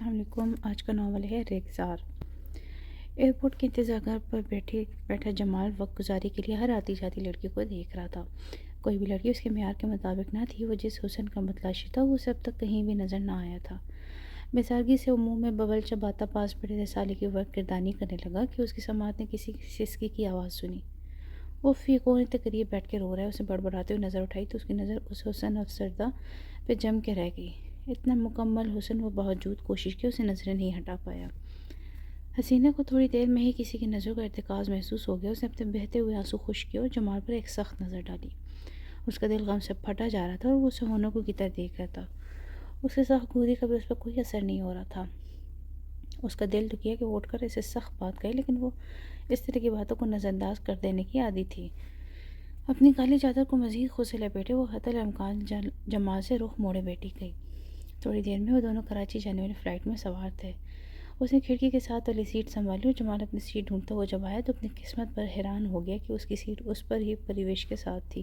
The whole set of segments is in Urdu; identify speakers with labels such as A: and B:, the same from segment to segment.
A: السلام علیکم۔ آج کا ناول ہے ریگزار۔ ایئرپورٹ کے انتظار پر بیٹھا جمال وقت گزاری کے لیے ہر آتی جاتی لڑکی کو دیکھ رہا تھا۔ کوئی بھی لڑکی اس کے معیار کے مطابق نہ تھی۔ وہ جس حسن کا متلاشی تھا وہ اسے اب تک کہیں بھی نظر نہ آیا تھا۔ بیزارگی سے وہ منہ میں ببل چباتا پاس بیٹھے سالے کی وقت گردانی کرنے لگا کہ اس کی سماعت نے کسی سسکی کی آواز سنی۔ اف، یہ کون اتنے قریب بیٹھ کے رو رہا ہے؟ اسے بڑبڑاتے ہوئے نظر اٹھائی تو اس کی نظر اس حسن افسردہ پہ جم کے رہ گئی۔ اتنا مکمل حسن وہ باوجود کوشش کی اسے نظریں نہیں ہٹا پایا۔ حسینہ کو تھوڑی دیر میں ہی کسی کی نظروں کا ارتکاز محسوس ہو گیا۔ اس نے اپنے بہتے ہوئے آنسو خشک کیے اور جمال پر ایک سخت نظر ڈالی۔ اس کا دل غم سے پھٹا جا رہا تھا اور وہ اسے ہونکوں کی طرح دیکھ رہا تھا۔ اس کی سخت گودی کا بھی اس پر کوئی اثر نہیں ہو رہا تھا۔ اس کا دل دکھیا کہ وہ اٹھ کر اسے سخت بات کہے، لیکن وہ اس طرح کی باتوں کو نظر انداز کر دینے کی عادی تھی۔ اپنی کالی چادر کو مزید خود سے لپیٹے وہ حتی الامکان جمال سے رخ موڑے بیٹھی گئی۔ تھوڑی دیر میں وہ دونوں کراچی جانے والی فلائٹ میں سوار تھے۔ اس نے کھڑکی کے ساتھ والی سیٹ سنبھالی اور جمال اپنی سیٹ ڈھونڈتا ہوا جب آیا تو اپنی قسمت پر حیران ہو گیا کہ اس کی سیٹ اس پر ہی پریویش کے ساتھ تھی۔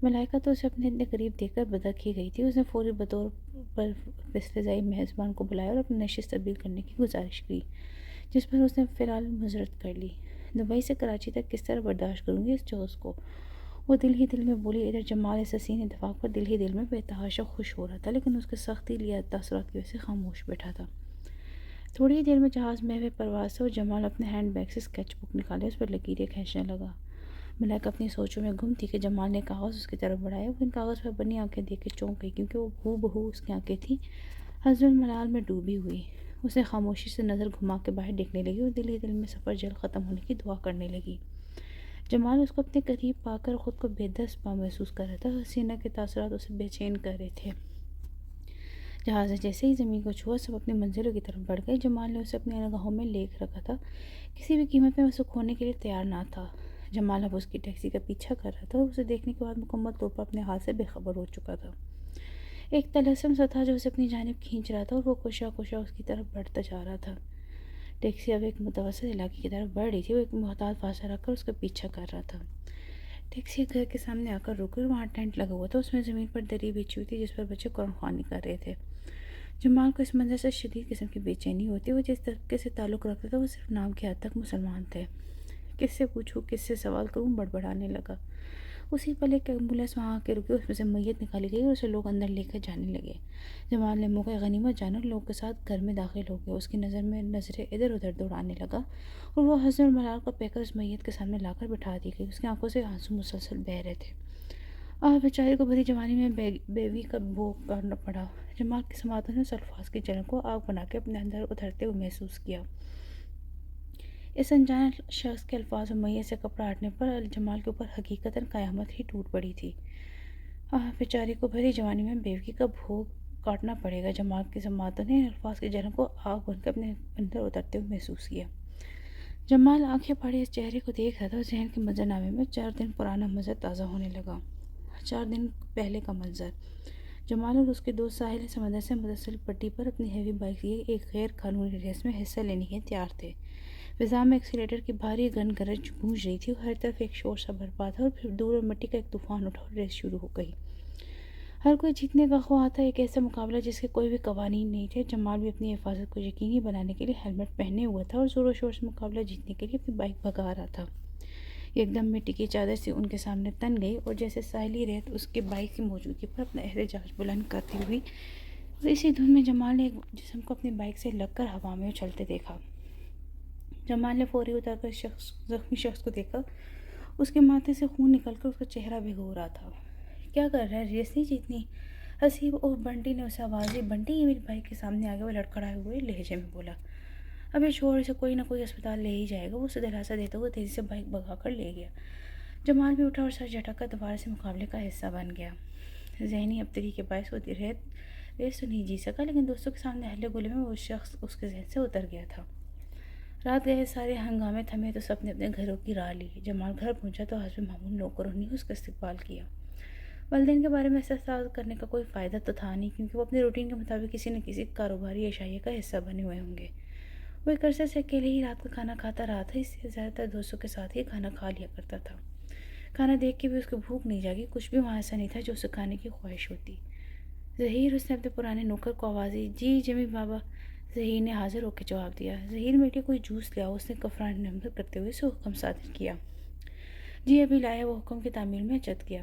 A: ملائکہ تو اسے اپنے اتنے قریب دیکھ کر بدک ہی گئی تھی۔ اس نے فوری بطور پر فضائی میزبان کو بلایا اور اپنی نشست تبدیل کرنے کی گزارش کی، جس پر اس نے فی الحال معذرت کر لی۔ دبئی سے کراچی تک کس طرح برداشت کروں گی اس چوز کو؟ وہ دل ہی دل میں بولی۔ ادھر جمال اس حسین اتفاق پر دل ہی دل میں بے تحاشا خوش ہو رہا تھا، لیکن اس کے سختی لیا تاثرات کی وجہ سے خاموش بیٹھا تھا۔ تھوڑی ہی دیر میں جہاز محو پرواز تھا اور جمال اپنے ہینڈ بیگ سے اسکیچ بک نکالے اس پر لکیریں کھینچنے لگا۔ ملائکہ اپنی سوچوں میں گم تھی کہ جمال نے کاغذ اس کی طرف بڑھایا۔ وہ ان کاغذ پر بنی آنکھیں دیکھ کے چونک گئی، کیونکہ وہ ہو بہو اس کی آنکھیں تھیں، حزن الملال میں ڈوبی ہوئی۔ اس نے خاموشی سے نظر گھما کے باہر دیکھنے لگی اور دل ہی دل میں سفر جلد ختم ہونے کی دعا کرنے لگی۔ جمال اس کو اپنے قریب پا کر خود کو بے دست پا محسوس کر رہا تھا۔ حسینہ کے تاثرات اسے بے چین کر رہے تھے۔ جہاز نے جیسے ہی زمین کو چھوا سب اپنی منزلوں کی طرف بڑھ گئے۔ جمال نے اسے اپنی نگاہوں میں لیک رکھا تھا، کسی بھی قیمت میں اسے کھونے کے لیے تیار نہ تھا۔ جمال اب اس کی ٹیکسی کا پیچھا کر رہا تھا اور اسے دیکھنے کے بعد مکمل طور پر اپنے حال سے بے خبر ہو چکا تھا۔ ایک طلسم سا تھا جو اسے اپنی جانب کھینچ رہا تھا اور وہ کشا کشا اس کی طرف بڑھتا جا رہا تھا۔ ٹیکسی اب ایک متوسط علاقے کی طرف بڑھ رہی تھی۔ وہ ایک محتاط فاصلہ رکھ کر اس کا پیچھا کر رہا تھا۔ ٹیکسی ایک گھر کے سامنے آ کر رکی اور وہاں ٹینٹ لگا ہوا تھا۔ اس میں زمین پر دری بچھی ہوئی تھی جس پر بچے قرآن خوانی کر رہے تھے۔ جمال کو اس منظر سے شدید قسم کی بے چینی ہوتی۔ وہ جس طبقے سے تعلق رکھتا تھا وہ صرف نام کی حد تک مسلمان تھے۔ کس سے پوچھوں، کس سے سوال کروں، بڑبڑانے لگا۔ اسی پل ایک ایمبولینس وہاں آ کے رکی، اس میں سے میت نکالی گئی اور اسے لوگ اندر لے کر جانے لگے۔ جمال نے موقع غنیمت جانا لوگوں کے ساتھ گھر میں داخل ہو گیا۔ اس کی نظر میں نظریں ادھر ادھر دوڑانے لگا اور وہ حزن اور ملال کا پیکر اس میت کے سامنے لا کر بٹھا دی گئی۔ اس کی آنکھوں سے آنسو مسلسل بہہ رہے تھے۔ بیچاری کو بھری جوانی میں بیوی کا بھوگ کرنا پڑا۔ جمال کی سماعتوں نے اس الفاظ کی جلن کو آگ بنا کے اپنے اندر اترتے ہوئے محسوس کیا۔ اس انجان شخص کے الفاظ اور میت سے کپڑا ہٹنے پر جمال کے اوپر حقیقتاً قیامت ہی ٹوٹ پڑی تھی۔ بیچاری کو بھری جوانی میں بیوی کا بھوگ کاٹنا پڑے گا۔ جمال کی سماعتوں نے ان الفاظ کی جلن کو آگ بن کے اپنے اندر اترتے ہوئے محسوس کیا۔ جمال آنکھیں پھاڑے اس چہرے کو دیکھ رہا تھا اور ذہن کے منظرنامے میں 4 دن پرانا منظر تازہ ہونے لگا۔ 4 دن پہلے کا منظر۔ جمال اور اس کے دوست ساحل سمندر سے متصل پٹی پر اپنی ہیوی بائک لیے ایک غیر قانونی ریس میں حصہ لینے کے تیار تھے۔ فضا میں ایکسیلیٹر کی بھاری گن گرج گونج رہی تھی اور ہر طرف ایک شور سا برپا تھا اور پھر دور اور مٹی کا ایک طوفان اٹھا اور ریس شروع ہو گئی۔ ہر کوئی جیتنے کا خواہاں تھا۔ ایک ایسا مقابلہ جس کے کوئی بھی قوانین نہیں تھے۔ جمال بھی اپنی حفاظت کو یقینی بنانے کے لیے ہیلمٹ پہنے ہوا تھا اور زور و شور سے مقابلہ جیتنے کے لیے اپنی بائک بھگا رہا تھا۔ ایک دم مٹی کی چادر سی ان کے سامنے تن گئی اور جیسے ساحلی ریت اس کے بائک کی موجودگی پر اپنا احتجاج بلند کرتی ہوئی، اور اسی دھن میں جمال نے ایک جسم کو اپنی بائک سے لگ کر ہوا میں اچھلتے دیکھا۔ جمال نے فوری اتر کر زخمی شخص کو دیکھا۔ اس کے ماتھے سے خون نکل کر اس کا چہرہ بھگو رہا تھا۔ کیا کر رہا ہے؟ ریس نہیں جیتنی؟ حسیب اور بنٹی نے اسے آواز دی۔ بنٹی، یہ میری بائک کے سامنے آ گیا، وہ لڑکھڑائے ہوئے لہجے میں بولا۔ ابھی چھوڑ، اسے کوئی نہ کوئی اسپتال لے ہی جائے گا۔ وہ اسے دلاسا دیتا ہوا تیزی سے بائک بھگا کر لے گیا۔ جمال بھی اٹھا اور سر جھٹک کر دوبارہ سے مقابلے کا حصہ بن گیا۔ ذہنی ابتری کے باعث وہ ریس تو نہیں جیت سکا، لیکن دوستوں کے سامنے ہلے گلے میں وہ شخص اس کے ذہن سے اتر گیا تھا۔ رات گئے سارے ہنگامے تھمے تو سب نے اپنے گھروں کی راہ لی۔ جمال گھر پہنچا تو حسب معمول نوکروں نے اس کا استقبال کیا۔ والدین کے بارے میں استفسار کرنے کا کوئی فائدہ تو تھا نہیں، کیونکہ وہ اپنے روٹین کے مطابق کسی نہ کسی کاروباری اشائیے کا حصہ بنے ہوئے ہوں گے۔ وہ ایک عرصے سے اکیلے ہی رات کا کھانا کھاتا رہا تھا، اس لیے زیادہ تر دوستوں کے ساتھ ہی کھانا کھا لیا کرتا تھا۔ کھانا دیکھ کے بھی اس کی بھوک نہیں جاگی۔ کچھ بھی وہاں ایسا نہیں تھا جو اسے کھانے کی خواہش ہوتی۔ ظہیر، اس نے اپنے پرانے نوکر کو آواز دی۔ جی جمیل بابا۔ ظہیر نے حاضر ہو کے جواب دیا۔ ظہیر بیٹے کوئی جوس لے آؤ، اس نے کفران نمبر کرتے ہوئے اسے حکم صادر کیا۔ جی ابھی لایا، وہ حکم کی تعمیل میں جت گیا۔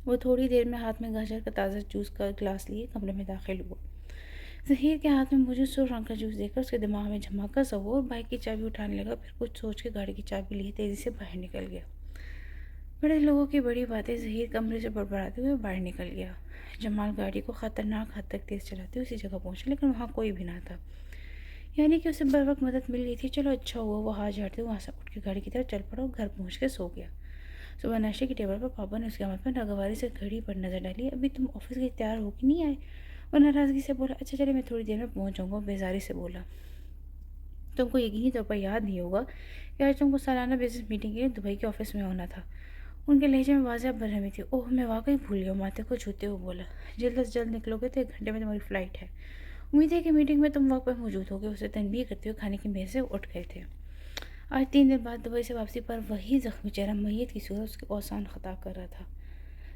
A: وہ تھوڑی دیر میں ہاتھ میں گاجر کا تازہ جوس کا گلاس لیے کمرے میں داخل ہوا۔ ظہیر کے ہاتھ میں موجود سرخ رنگ کا جوس دیکھ کر اس کے دماغ میں جھماکا سا ہوا اور بائک کی چابی اٹھانے لگا، پھر کچھ سوچ کے گاڑی کی چابی لیے تیزی سے باہر نکل گیا۔ بڑے لوگوں کی بڑی باتیں، ظہیر کمرے سے بڑبڑاتے ہوئے باہر نکل گیا۔ جمال گاڑی کو خطرناک حد تک تیز چلاتے اسی جگہ پہنچا، لیکن وہاں کوئی بھی نہ تھا، یعنی کہ اسے بر وقت مدد مل گئی تھی۔ چلو اچھا ہوا، وہ ہاتھ جھاڑتے وہاں سے اٹھ کے گاڑی کی طرف چل پڑا اور گھر پہنچ کے سو گیا۔ صبح ناشتے کی ٹیبل پر پاپا نے اس کے ہاتھ میں ناگواری سے گھڑی پر نظر ڈالی۔ ابھی تم آفس کے تیار ہو کے نہیں آئے؟ وہ ناراضگی سے بولا۔ اچھا چلے، میں تھوڑی دیر میں پہنچ جاؤں گا، بیزاری سے بولا۔ تم کو یقینی طور پر یاد نہیں ہوگا کہ آج تم کو سالانہ بزنس میٹنگ کے لیے دبئی کے آفس میں ہونا تھا۔ ان کے لہجے میں واضح برہمی تھی۔ اوہ میں واقعی بھول گیا، ماتھے کو چھوتے ہوئے بولا۔ جلد از جلد نکلو گے تو 1 گھنٹے میں تمہاری فلائٹ ہے، امید ہے کہ میٹنگ میں تم وقت پر موجود ہوگے، اسے تنبیہ کرتے ہوئے کھانے کی میز سے اٹھ گئے تھے۔ آج 3 دن بعد دبئی سے واپسی پر وہی زخمی چہرہ میت کی صورت اس کے اوسان خطا کر رہا تھا۔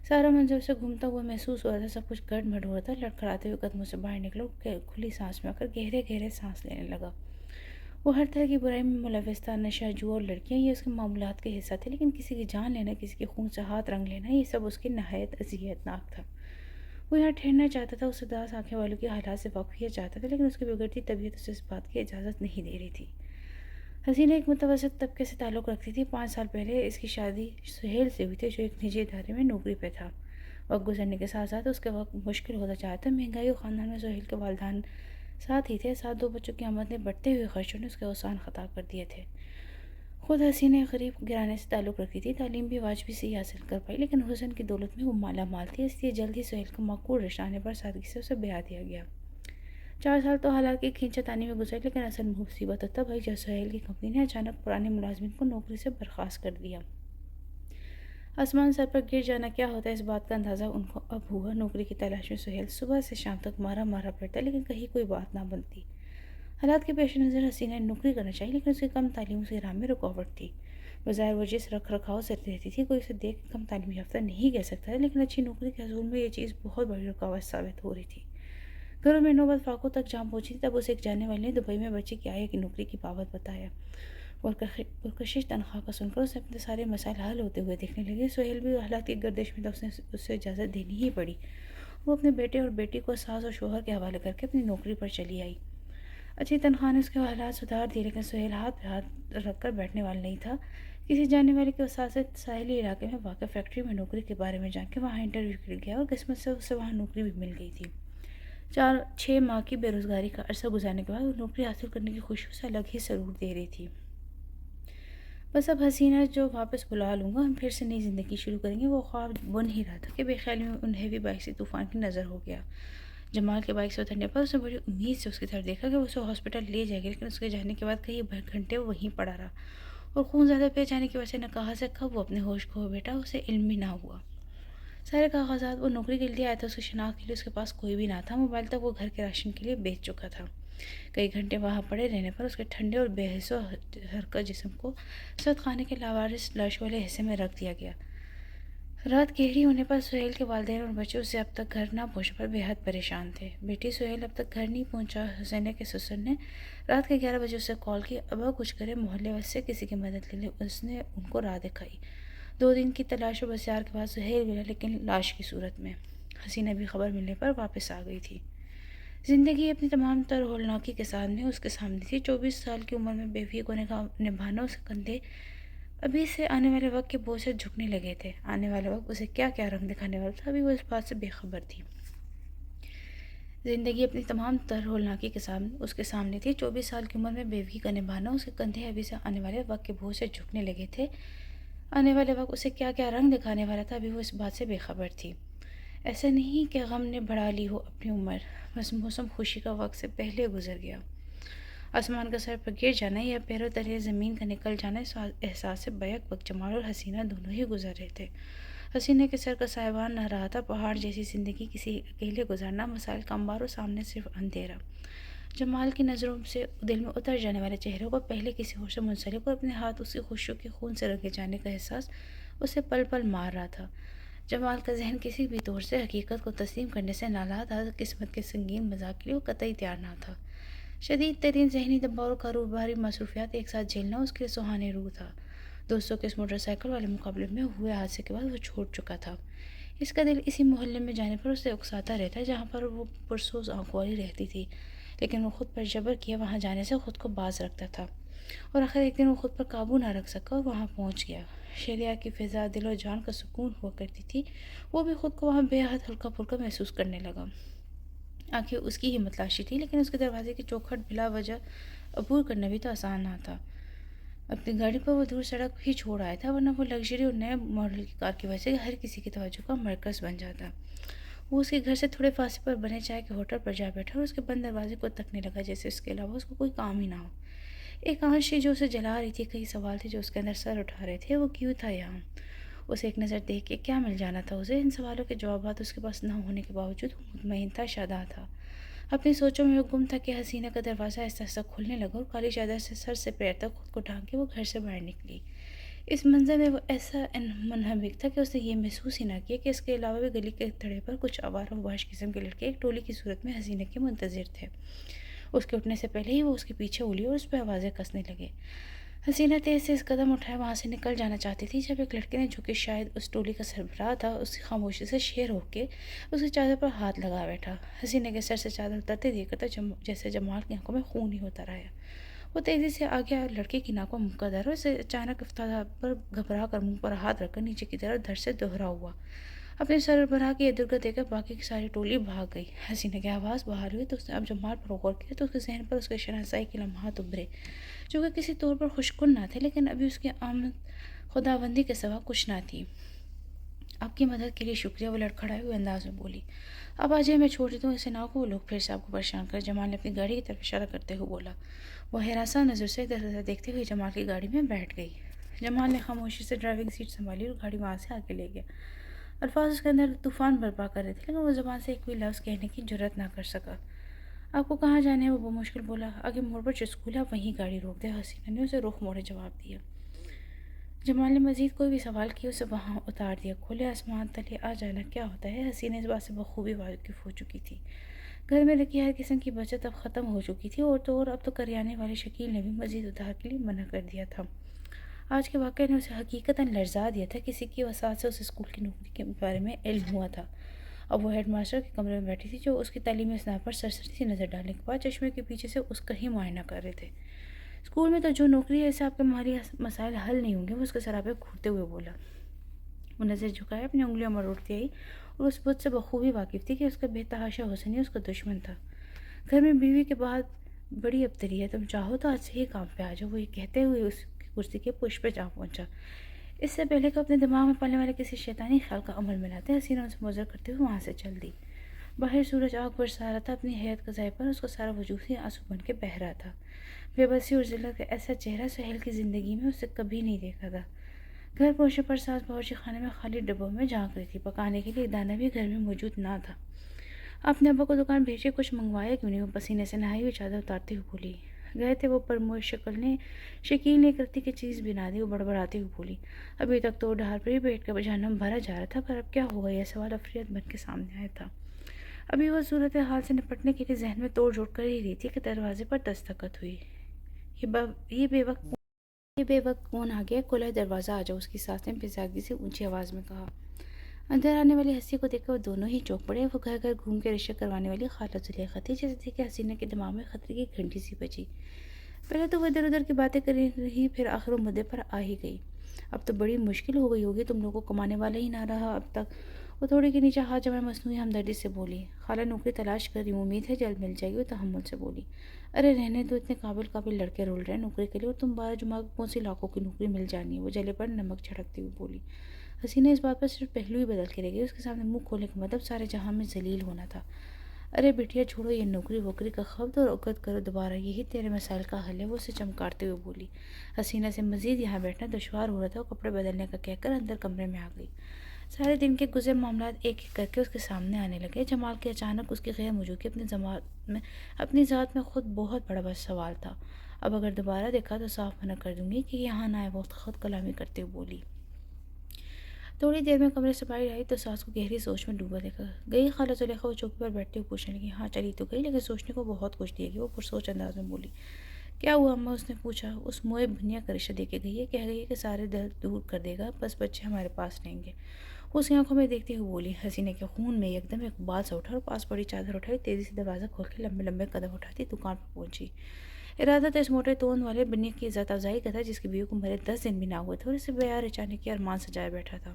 A: سارا منظر سے گھومتا ہوا محسوس ہو رہا تھا، سب کچھ گڑ مڑ ہو رہا تھا۔ لڑکھڑاتے ہوئے قدموں سے باہر نکلا اور کھلی سانس میں آ کر گہرے گہرے سانس لینے لگا۔ وہ ہر طرح کی برائی میں ملوث تھا، نشہ جو اور لڑکیاں یہ اس کے معمولات کے حصہ تھے، لیکن کسی کی جان لینا، کسی کے خون سے ہاتھ رنگ لینا، یہ سب اس کے نہایت اذیت ناک تھا۔ وہ یہاں ٹھہرنا چاہتا تھا، اس اداس آنکھیں والوں کے حالات سے واقفیت چاہتا تھا، لیکن اس کی بگڑتی طبیعت اسے اس بات کی اجازت نہیں دے رہی تھی۔ حسینہ ایک متوسط طبقے سے تعلق رکھتی تھی۔ 5 سال پہلے اس کی شادی سہیل سے ہوئی تھی، جو ایک نجی ادارے میں نوکری پہ تھا۔ وقت گزرنے کے ساتھ ساتھ اس کے وقت مشکل ہوتا جا رہا تھا۔ مہنگائی اور خاندان میں سہیل کے والدین ساتھ ہی تھے، ساتھ 2 بچوں کی آمد نے بڑھتے ہوئے خرچوں نے اس کے اوسان خطا کر دیے تھے۔ خود حسینہ ایک غریب گھرانے سے تعلق رکھتی تھی، تعلیم بھی واجبی سے ہی حاصل کر پائی، لیکن حسن کی دولت میں وہ مالا مال تھی، اس لیے جلد ہی سہیل کا معقول رشتہ آنے پر سادگی سے اسے بیاہ دیا گیا۔ 4 سال تو حالات کی کھینچا تانی میں گزرے، لیکن اصل مصیبت تو تب آئی جب سہیل کی کمپنی نے اچانک پرانے ملازمین کو نوکری سے برخاست کر دیا۔ آسمان سر پر گر جانا کیا ہوتا ہے، اس بات کا اندازہ ان کو اب ہوا۔ نوکری کی تلاش میں سہیل صبح سے شام تک مارا مارا پھرتا، لیکن کہیں کوئی بات نہ بنتی۔ حالات کے پیش نظر حسینہ نے نوکری کرنا چاہی، لیکن اس کی کم تعلیم اس کی راہ میں رکاوٹ تھی۔ بظاہر وہ جس رکھ رکھاؤ سے رہتی تھی، کوئی اسے دیکھ کم تعلیم یافتہ نہیں کہہ سکتا تھا، لیکن اچھی نوکری کے حصول میں یہ چیز بہت بڑی رکاوٹ ثابت ہو رہی تھی۔ گھروں میں نوبت فاقوں تک جا پہنچی تھی، تب اسے ایک جاننے والے نے دبئی میں بچے کی آیا کی نوکری کی بابت بتایا۔ پرکشش تنخواہ کا سن کر اسے اپنے سارے مسائل حل ہوتے ہوئے دیکھنے لگے۔ سہیل بھی حالات کی گردش میں تھا، اسے اجازت دینی ہی پڑی۔ وہ اپنے بیٹے اور بیٹی کو ساس اور شوہر کے حوالے کر کے اپنی نوکری پر چلی آئی۔ اچھی تنخواہ نے اس کے حالات سدھار دیے، لیکن سہیل ہاتھ پہ ہاتھ رکھ کر بیٹھنے والا نہیں تھا۔ کسی جاننے والے کے وسائل سے ساحلی علاقے میں واقع فیکٹری میں نوکری کے بارے میں جان کے وہاں انٹرویو کے لیے گیا اور قسمت سے اسے وہاں نوکری بھی مل گئی تھی۔ 6 ماہ کی بے روزگاری کا عرصہ گزارنے کے بعد وہ نوکری حاصل کرنے کی خوشی اسے الگ ہی سرور دے رہی تھی۔ بس اب حسینہ جو واپس بلا لوں گا، ہم پھر سے نئی زندگی شروع کریں گے، وہ خواب بن ہی رہا تھا کہ بے خیالی میں ان ہیوی بائک سے طوفان کی نظر ہو گیا۔ جمال کے بائک سے اترنے پر اس نے بڑی امید سے اس کی طرف دیکھا کہ وہ اسے ہاسپٹل لے جائے گی، لیکن اس کے جانے کے بعد کئی گھنٹے وہیں پڑا رہا اور خون زیادہ پہ جانے کی وجہ سے نہ کہاں سے کب وہ اپنے ہوش کھو بیٹھا، اسے علم بھی نہ ہوا۔ سارے کاغذات وہ نوکری کے لیے آیا تھا، اس کی شناخت کے لیے اس کے پاس کوئی بھی نہ تھا، موبائل تک وہ گھر کے راشن کے لیے بیچ چکا تھا۔ کئی گھنٹے وہاں پڑے رہنے پر اس کے ٹھنڈے اور بے حس و حرکت جسم کو سرد خانے کے لاوارث لاش والے حصے میں رکھ دیا گیا۔ رات گہری ہونے پر سہیل کے والدین اور بچے اسے اب تک گھر نہ پہنچنے پر بے حد پریشان تھے۔ بیٹی سہیل اب تک گھر نہیں پہنچا۔ حسینہ کے سسر نے رات کے 11 بجے اسے کال کی، ابا کچھ کرے، محلے سے کسی کی مدد لے لے۔ اس نے ان کو راہ دکھائی۔ 2 دن کی تلاش و بسیار کے بعد سہیل ملا، لیکن لاش کی صورت میں۔ حسینہ بھی خبر ملنے پر واپس آ گئی تھی۔ زندگی اپنی تمام تر ہولناکی کے ساتھ میں اس کے سامنے تھی۔ 24 سال کی عمر میں بیوی کو نبھانا، اس کے کندھے ابھی سے آنے والے وقت کے بوجھ سے جھکنے لگے تھے۔ آنے والا وقت اسے کیا کیا رنگ دکھانے والا تھا، ابھی وہ اس بات سے بے خبر تھی۔ زندگی اپنی تمام تر ہولناکی کے ساتھ اس کے سامنے تھی۔ 24 سال کی عمر میں بیوی کا نبھانا، اس کے کندھے ابھی سے آنے والے وقت کے بوجھ سے جھکنے لگے تھے۔ آنے والے وقت اسے کیا کیا رنگ دکھانے والا تھا، ابھی وہ اس بات سے بے خبر تھی۔ ایسا نہیں کہ غم نے بڑھا لی ہو اپنی عمر، بس موسم خوشی کا وقت سے پہلے گزر گیا۔ آسمان کا سر پر گر جانا یا پیروں تلے زمین کا نکل جانا، اس احساس سے بیک وقت جمال اور حسینہ دونوں ہی گزر رہے تھے۔ حسینہ کے سر کا سایبان نہ رہا تھا، پہاڑ جیسی زندگی کسی اکیلے گزارنا، مسائل کا انبار اور سامنے صرف اندھیرا۔ جمال کی نظروں سے دل میں اتر جانے والے چہرے کو پہلے کسی اور سے منسلک اور اپنے ہاتھ اس کی خوشیوں کے خون سے رنگے جانے کا احساس اسے پل پل مار رہا تھا۔ جمال کا ذہن کسی بھی طور سے حقیقت کو تسلیم کرنے سے نالاں تھا، قسمت کے سنگین مذاق کے لیے وہ قطعی تیار نہ تھا۔ شدید ترین ذہنی دباؤ اور کاروباری مصروفیات ایک ساتھ جھیلنا اس کے سہانے روح تھا۔ دوستوں کے اس موٹر سائیکل والے مقابلے میں ہوئے حادثے کے بعد وہ چھوٹ چکا تھا۔ اس کا دل اسی محلے میں جانے پر اسے اکساتا رہتا جہاں پر وہ پرسوز آنکھ والی رہتی تھی، لیکن وہ خود پر جبر کیے وہاں جانے سے خود کو باز رکھتا تھا، اور آخر ایک دن وہ خود پر قابو نہ رکھ سکا اور وہاں پہنچ گیا۔ شیلیا کی فضا دل و جان کا سکون ہوا کرتی تھی، وہ بھی خود کو وہاں بے حد ہلکا پھلکا محسوس کرنے لگا۔ آنکھیں اس کی ہی متلاشی تھی، لیکن اس کے دروازے کی چوکھٹ بلا وجہ عبور کرنا بھی تو آسان نہ تھا۔ اپنی گاڑی پر وہ دور سڑک بھی چھوڑ آیا تھا، ورنہ وہ لگژری اور نئے ماڈل کی کار کی وجہ سے ہر کسی کی توجہ کا مرکز بن جاتا۔ وہ اس کے گھر سے تھوڑے فاصلے پر بنے چائے کے ہوٹل پر جا بیٹھا اور اس کے بند دروازے کو تکنے لگا جیسے اس کے علاوہ اس کو کوئی کام ہی نہ ہو۔ ایک آنچ تھی جو اسے جلا رہی تھی، کئی سوال تھے جو اس کے اندر سر اٹھا رہے تھے۔ وہ کیوں تھا یہاں؟ اسے ایک نظر دیکھ کے کیا مل جانا تھا اسے؟ ان سوالوں کے جوابات اس کے پاس نہ ہونے کے باوجود وہ مطمئن تھا، شاداب تھا۔ اپنی سوچوں میں وہ گم تھا کہ حسینہ کا دروازہ آہستہ آہستہ کھلنے لگا اور کالی چادر سے سر سے پیر تک خود کو ڈھانک کے وہ گھر سے باہر نکلی۔ اس منظر میں وہ ایسا منہمک تھا کہ اس نے یہ محسوس ہی نہ کیا کہ اس کے علاوہ بھی گلی کے تھڑے پر کچھ آوارہ و باش قسم کے لڑکے ایک ٹولی کی صورت میں حسینہ کے منتظر تھے۔ اس کے اٹھنے سے پہلے ہی وہ اس کے پیچھے اڑی اور اس پہ آوازیں کسنے لگے۔ حسینہ تیز سے اس قدم اٹھائے وہاں سے نکل جانا چاہتی تھی جب ایک لڑکے نے، جو کہ شاید اس ٹولی کا سربراہ تھا، اس کی خاموشی سے شیر ہو کے اس کی چادر پر ہاتھ لگا بیٹھا۔ حسینہ کے سر سے چادر اترتے دیکھ کر تو جیسے جمال کی آنکھوں میں خون ہی ہوتا رہا۔ وہ تیزی سے آگے لڑکے کی ناک پر مکہ دھرا اور اسے اچانک افتادہ پر گھبرا کر منہ پر ہاتھ رکھ کر نیچے کی طرف دھڑ سے دوہرا ہوا۔ اپنے سربراہ کی ادرگت دیکھ کر باقی کی ساری ٹولی بھاگ گئی۔ حسینہ کی آواز باہر ہوئی تو اس نے اب جمال پر غور کیا تو اس کے ذہن پر اس کے شناسائی کے لمحات ابھرے، جو کہ کسی طور پر خوشکن نہ تھے، لیکن ابھی اس کی آمد خداوندی کے سوا کچھ نہ تھی۔ آپ کی مدد کے لیے شکریہ، وہ لڑکھڑائے ہوئے انداز میں بولی۔ اب آج میں چھوڑ دیتا ہوں اسے نہ کو، وہ لوگ پھر سے آپ کو پریشان کر، جمال نے اپنی گاڑی کی طرف اشارہ کرتے ہوئے بولا۔ وہ حیرانسا نظر سے ادھر ادھر دیکھتے ہوئے جمال کی گاڑی میں بیٹھ گئی۔ جمال نے خاموشی سے ڈرائیونگ سیٹ سنبھالی اور گاڑی وہاں سے آگے لے گیا۔ الفاظ اس کے اندر طوفان برپا کر رہے تھے، لیکن وہ زبان سے ایک بھی لفظ کہنے کی جرات نہ کر سکا۔ آپ کو کہاں جانا ہے؟ وہ بمشکل بولا۔ آگے موڑ پر جو اسکول ہے آپ وہیں گاڑی روک دیں، حسینہ نے اسے رخ موڑے جواب دیا۔ جمال نے مزید کوئی بھی سوال کیا، اسے وہاں اتار دیا۔ کھلے آسمان تلے آ جانا کیا ہوتا ہے؟ حسینہ اس بات سے بخوبی واقف ہو چکی تھی۔ گھر میں رکھی ہر قسم کی بچت اب ختم ہو چکی تھی، اور اب تو کریانے والے شکیل نے بھی مزید ادھار کے لیے منع کر دیا تھا۔ آج کے واقعے نے اسے حقیقتاً لرزا دیا تھا۔ کسی کی وساطت سے اسے اسکول کی نوکری کے بارے میں علم ہوا تھا۔ اب وہ ہیڈ ماسٹر کے کمرے میں بیٹھی تھی، جو اس کی تعلیمی اسناد پر سرسری سی نظر ڈالنے کے بعد چشمے کے پیچھے سے اس کا ہی معائنہ کر رہے تھے۔ اسکول میں تو جو نوکری ہے، اسے آپ کے مالی مسائل حل نہیں ہوں گے، وہ اس کے سراپے گھورتے ہوئے بولا۔ وہ نظر جھکائے اپنی انگلیاں مروڑتی آئی اور اس بت سے بخوبی واقف تھی کہ اس کا بے تحاشا حسن ہی اس کا دشمن تھا۔ گھر میں بیوی کے بعد بڑی ابتری ہے، تم چاہو تو آج سے ہی کام پہ آ جاؤ، وہ یہ کہتے ہوئے اس کی کرسی کے پشت پہ جا پہنچا۔ اس سے پہلے کہ اپنے دماغ میں پلنے والے کسی شیطانی خیال کا عمل میں لاتے، حسینہ اسے مضر کرتے ہوئے وہاں سے چل دی۔ باہر سورج آگ برسا رہا تھا، اپنی حیات قضائی پر اس کا سارا وجود ہی آنسو بن کے بہہ رہا تھا۔ بے بسی اور ذلت کا ایسا چہرہ سہیل کی زندگی میں اسے کبھی نہیں دیکھا تھا۔ گھر پہنچنے پر ساس باورچی خانے میں خالی ڈبوں میں جھانک رہی تھی، پکانے کے لیے دانہ بھی گھر میں موجود نہ تھا۔ اپنے ابا کو دکان بھیجے، کچھ منگوایا کیوں نہیں؟ وہ پسینے سے نہائی ہوئی چادر اتارتے ہوئے بولی۔ گئے تھے وہ پرموش شکیل نے کرتی کی چیز بنا دی، وہ بڑبڑاتے ہوئے بولی۔ ابھی تک تو ڈھال پر ہی بیٹھ کر جہنم بھرا جا رہا تھا، پر اب کیا ہوگا؟ یہ سوال افریت بن کے سامنے آیا تھا۔ ابھی وہ صورتحال سے نپٹنے کے لیے ذہن میں توڑ جوڑ کر ہی رہی تھی کہ دروازے پر دستخط ہوئی۔ یہ بے وقت کون آ گیا؟ کھلا ہے دروازہ، آ جاؤ، اس کی ساس نے بزاگی سے اونچی آواز میں کہا۔ اندر آنے والی ہستی کو دیکھ کر وہ دونوں ہی چونک پڑے۔ وہ گھر گھر گھوم کے رشک کروانے والی خالہ زلیخا تھی، جیسے تھی کہ حسینہ کے دماغ میں خطرے کی گھنٹی سی بجی۔ پہلے تو وہ ادھر ادھر کی باتیں کر رہی، پھر آخر وہ مدعے پر آ ہی گئی۔ اب تو بڑی مشکل ہو گئی ہوگی، تم لوگوں کو کمانے والا ہی نہ رہا اب تک۔ وہ تھوڑے کے نیچے ہاتھ جمائے مصنوعی ہمدردی سے بولی۔ خالہ نوکری تلاش کر رہی ہوں، امید ہے جلد مل جائے گی، وہ تحمل سے بولی۔ ارے رہنے دو، اتنے قابل لڑکے رول رہے ہیں نوکری کے لیے، اور تم 12 جمعہ کو کون سی لاکھوں کی نوکری مل جانی ہے؟ وہ جلے پر نمک چھڑکتی ہوئی بولی۔ حسینہ اس بات پر صرف پہلو ہی بدل کے رہ گئی، اس کے سامنے منہ کھولنے کا مطلب سارے جہاں میں ذلیل ہونا تھا۔ ارے بیٹیا چھوڑو یہ نوکری ووکری کا خبط اور عقد کرو دوبارہ، یہی تیرے مسائل کا حل ہے، وہ اسے چمکارتے ہوئے بولی۔ حسینہ سے مزید یہاں بیٹھنا دشوار ہو رہا تھا، وہ کپڑے بدلنے کا کہہ کر اندر کمرے میں آ گئی۔ سارے دن کے گزر معاملات ایک ایک کر کے اس کے سامنے آنے لگے۔ جمال کے اچانک اس کی غیر موجودگی اپنی ذات میں خود بہت بڑا بس سوال تھا۔ اب اگر دوبارہ دیکھا تو صاف منع کر دوں گی کہ یہاں نہ آئے، وقت خود کلامی کرتے ہوئے بولی۔ تھوڑی دیر میں کمرے سے باہر آئی تو ساس کو گہری سوچ میں ڈوبا دیکھا گئی۔ خالہ زلیخا وہ چوکی پر بیٹھتے ہوئے پوچھنے لگی، ہاں چلی تو گئی لیکن سوچنے کو بہت کچھ دے گی۔ وہ پرسوچ انداز میں بولی، کیا ہوا اماں؟ اس نے پوچھا۔ اس موئے بنیا کا رشتہ دے کے گئی ہے، کہہ گئی ہے کہ سارے درد دور کر دے گا، بس بچے ہمارے پاس رہیں گے۔ اس کی آنکھوں میں دیکھتے ہوئے بولی۔ حسینہ کے خون میں ایک دم ایک بال سا اٹھا اور پاس پڑی چادر اٹھائی، تیزی سے دروازہ کھول کے لمبے لمبے قدم اٹھاتی دکان پر پہنچی۔ ارادہ تو اس موٹے توند والے بنیا کی عزت افزائی کا تھا جس کی بیوی کو مرے 10 دن بھی نہ ہوئے تھے اور اسے بیار اچانک کے ارمان سجائے بیٹھا تھا۔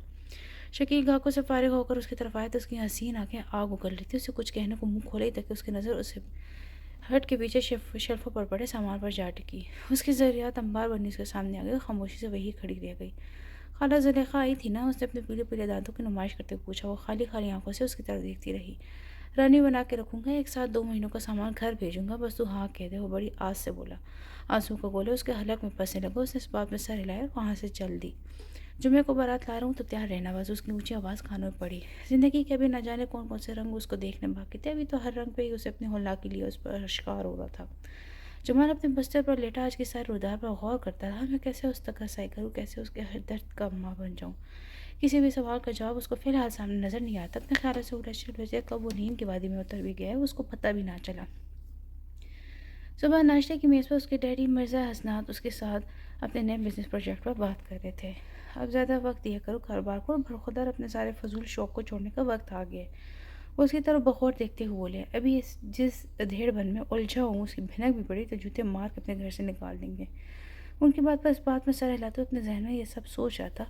A: شکیل گاہکوں سے فارغ ہو کر اس کی طرف آیا تو اس کی حسین آنکھیں آگ اگل رہی تھی۔ اسے کچھ کہنے کو منہ کھولا ہی تک کہ اس کی نظر اسے ہٹ کے پیچھے شیلفوں پر پڑے سامان پر جا ٹکی۔ اس کی ضروریات انبار بنی اس کے سامنے آ گئی اور خاموشی سے وہی کھڑی رہ گئی۔ خالہ زلیخا آئی تھی نا؟ اس نے اپنے پیلے پیلے دانتوں کی نمائش کرتے ہوئے پوچھا۔ وہ خالی خالی آنکھوں سے اس کی طرف دیکھتی رہی۔ رانی بنا کے رکھوں گا، ایک ساتھ 2 مہینوں کا سامان گھر بھیجوں گا، بس تو ہاں کہہ دے۔ وہ بڑی آس سے بولا۔ آنسو کا گولہ اس کے حلق میں پسنے لگا۔ اس نے اس بات میں سر ہلایا اور وہاں سے چل دی۔ جمعے کو بارات لا رہا ہوں تو تیار رہنا بس۔ اس کی اونچی آواز کانوں میں پڑی۔ زندگی کے ابھی نہ جانے کون کون سے رنگ اس کو دیکھنے باقی تھے، ابھی تو ہر رنگ پہ ہی اسے اپنے ہولناک کے لیے اس پر اشکار ہو رہا تھا۔ جمال اپنے بستر پر لیٹا آج کی ساری رودار پر غور کرتا رہا۔ میں کیسے اس تک رسائی کروں، کیسے اس کے ہر درد کا ماں بن جاؤں؟ کسی بھی سوال کا جواب اس کو فی الحال سامنے نظر نہیں آتا۔ اپنے خیالات سے الجھے الجھے کب وہ نیند کی وادی میں اتر بھی گیا ہے اس کو پتہ بھی نہ چلا۔ صبح ناشتے کی میز پر اس کے ڈیڈی مرزا حسنات اس کے ساتھ اپنے نئے بزنس پروجیکٹ پر بات کر رہے تھے۔ اب زیادہ وقت دیا کرو کاروبار کو، برخودار اپنے سارے فضول شوق کو چھوڑنے کا وقت آ گیا ہے۔ وہ اس کی طرف بغور دیکھتے ہوئے بولے، ابھی جس ادھیڑ بن میں الجھا ہوں اس کی بھنک بھی پڑی تو جوتے مار کے اپنے گھر سے نکال دیں گے۔ ان کی بات پر اس بات میں سر ہلاتے ہوئے اپنے ذہن میں یہ سب سوچ رہا تھا۔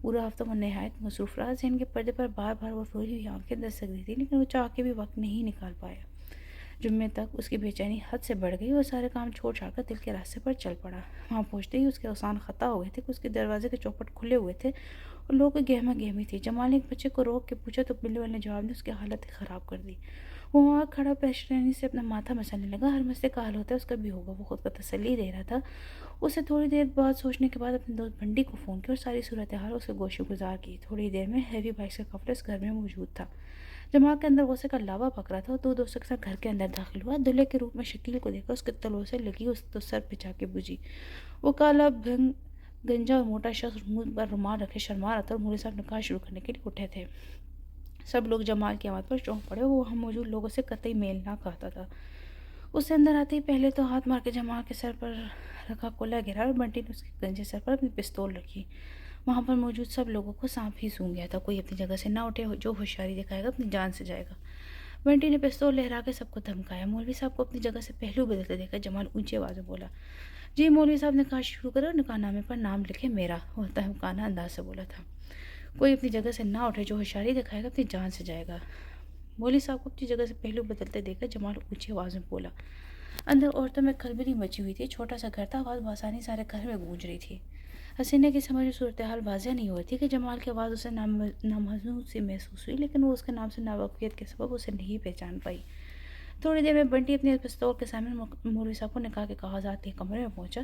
A: پورا ہفتہ وہ نہایت مصروف رہا۔ ذہن کے پردے پر بار بار وہ روئی ہوئی آنکھیں دستک دی تھی لیکن وہ چاہ کے بھی وقت نہیں نکال پایا۔ جمعے تک اس کی بے چینی حد سے بڑھ گئی۔ وہ سارے کام چھوڑ چھاڑ کر دل کے راستے پر چل پڑا۔ وہاں پہنچتے ہی اس کے اوسان خطا ہو گئے تھے کہ اس کے دروازے کے چوپٹ کھلے ہوئے تھے اور لوگ گہما گہمی تھی۔ جمال نے ایک بچے کو روک کے پوچھا تو بلے والے نے جواب نے اس کی حالت خراب کر دی۔ وہ وہاں کھڑا پیشانی سے اپنا ماتھا مسلنے لگا۔ ہر مسئلے کا حل ہوتا ہے، اس کا بھی ہوگا، وہ خود کا تسلی دے رہا تھا۔ اسے تھوڑی دیر بعد سوچنے کے بعد اپنے دوست بنٹی کو فون کیا اور ساری صورتحال اس سے گوشے گزار کی۔ تھوڑی دیر میں ہیوی بائک کا قافلہ اس گھر میں موجود تھا۔ جمال کے اندر غصے کا لاوا پک رہا تھا اور 2 دوستوں کے ساتھ گھر کے اندر داخل ہوا۔ دلہے کے روپ میں شکیل کو دیکھا اس کے تلوؤں سے لگی اس تو سر پہ جا کے بجھی۔ وہ کالا گنجا اور موٹا شخص منہ پر رومال رکھے شرما رہا تھا اور مولوی صاحب نکاح شروع کرنے کے لیے اٹھے تھے۔ سب لوگ جمال کی آمد پر چونک پڑے۔ وہ وہاں موجود لوگوں سے قطعی میل نہ کھاتا تھا۔ اس سے اندر آتے ہی پہلے تو ہاتھ مار کے جمال کے سر پر رکھا کولا گرا اور بنٹی نے اس کے گنجے سر پر اپنی پستول رکھی۔ وہاں پر موجود سب لوگوں کو سانپ ہی سونگھ گیا تھا۔ کوئی اپنی جگہ سے نہ اٹھے، جو ہوشیاری دکھائے گا اپنی جان سے جائے گا۔ بنٹی نے پستول لہرا کے سب کو دھمکایا۔ مولوی صاحب کو اپنی جگہ سے پہلو بدلتے دیکھا جمال اونچی آواز میں بولا، جی مولوی صاحب نے کہا شروع کرو اور نکاح نامے پر نام لکھے میرا۔ وہ دھمکانہ انداز سے بولا تھا۔ کوئی اپنی جگہ سے نہ اٹھے، جو ہوشیاری دکھائے گا اپنی جان سے جائے گا۔ مولوی صاحب کو اپنی جگہ سے پہلو بدلتے دیکھا جمال اونچی آواز میں بولا۔ اندر عورتوں میں کھلبلی مچی ہوئی تھی۔ چھوٹا سا گھر تھا، آواز بآسانی سارے گھر میں گونج رہی تھی۔ حسینہ کی سمجھ میں صورتحال واضح نہیں ہوئی تھی کہ جمال کی آواز اسے نامحسوس سی محسوس ہوئی لیکن وہ اس کے نام سے ناواقفیت کے سبب اسے نہیں پہچان پائی۔ تھوڑی دیر میں بنٹی اپنے پستول کے سامنے مولوی صاحب کو نکاح کے کاغذات کے کمرے میں پہنچا۔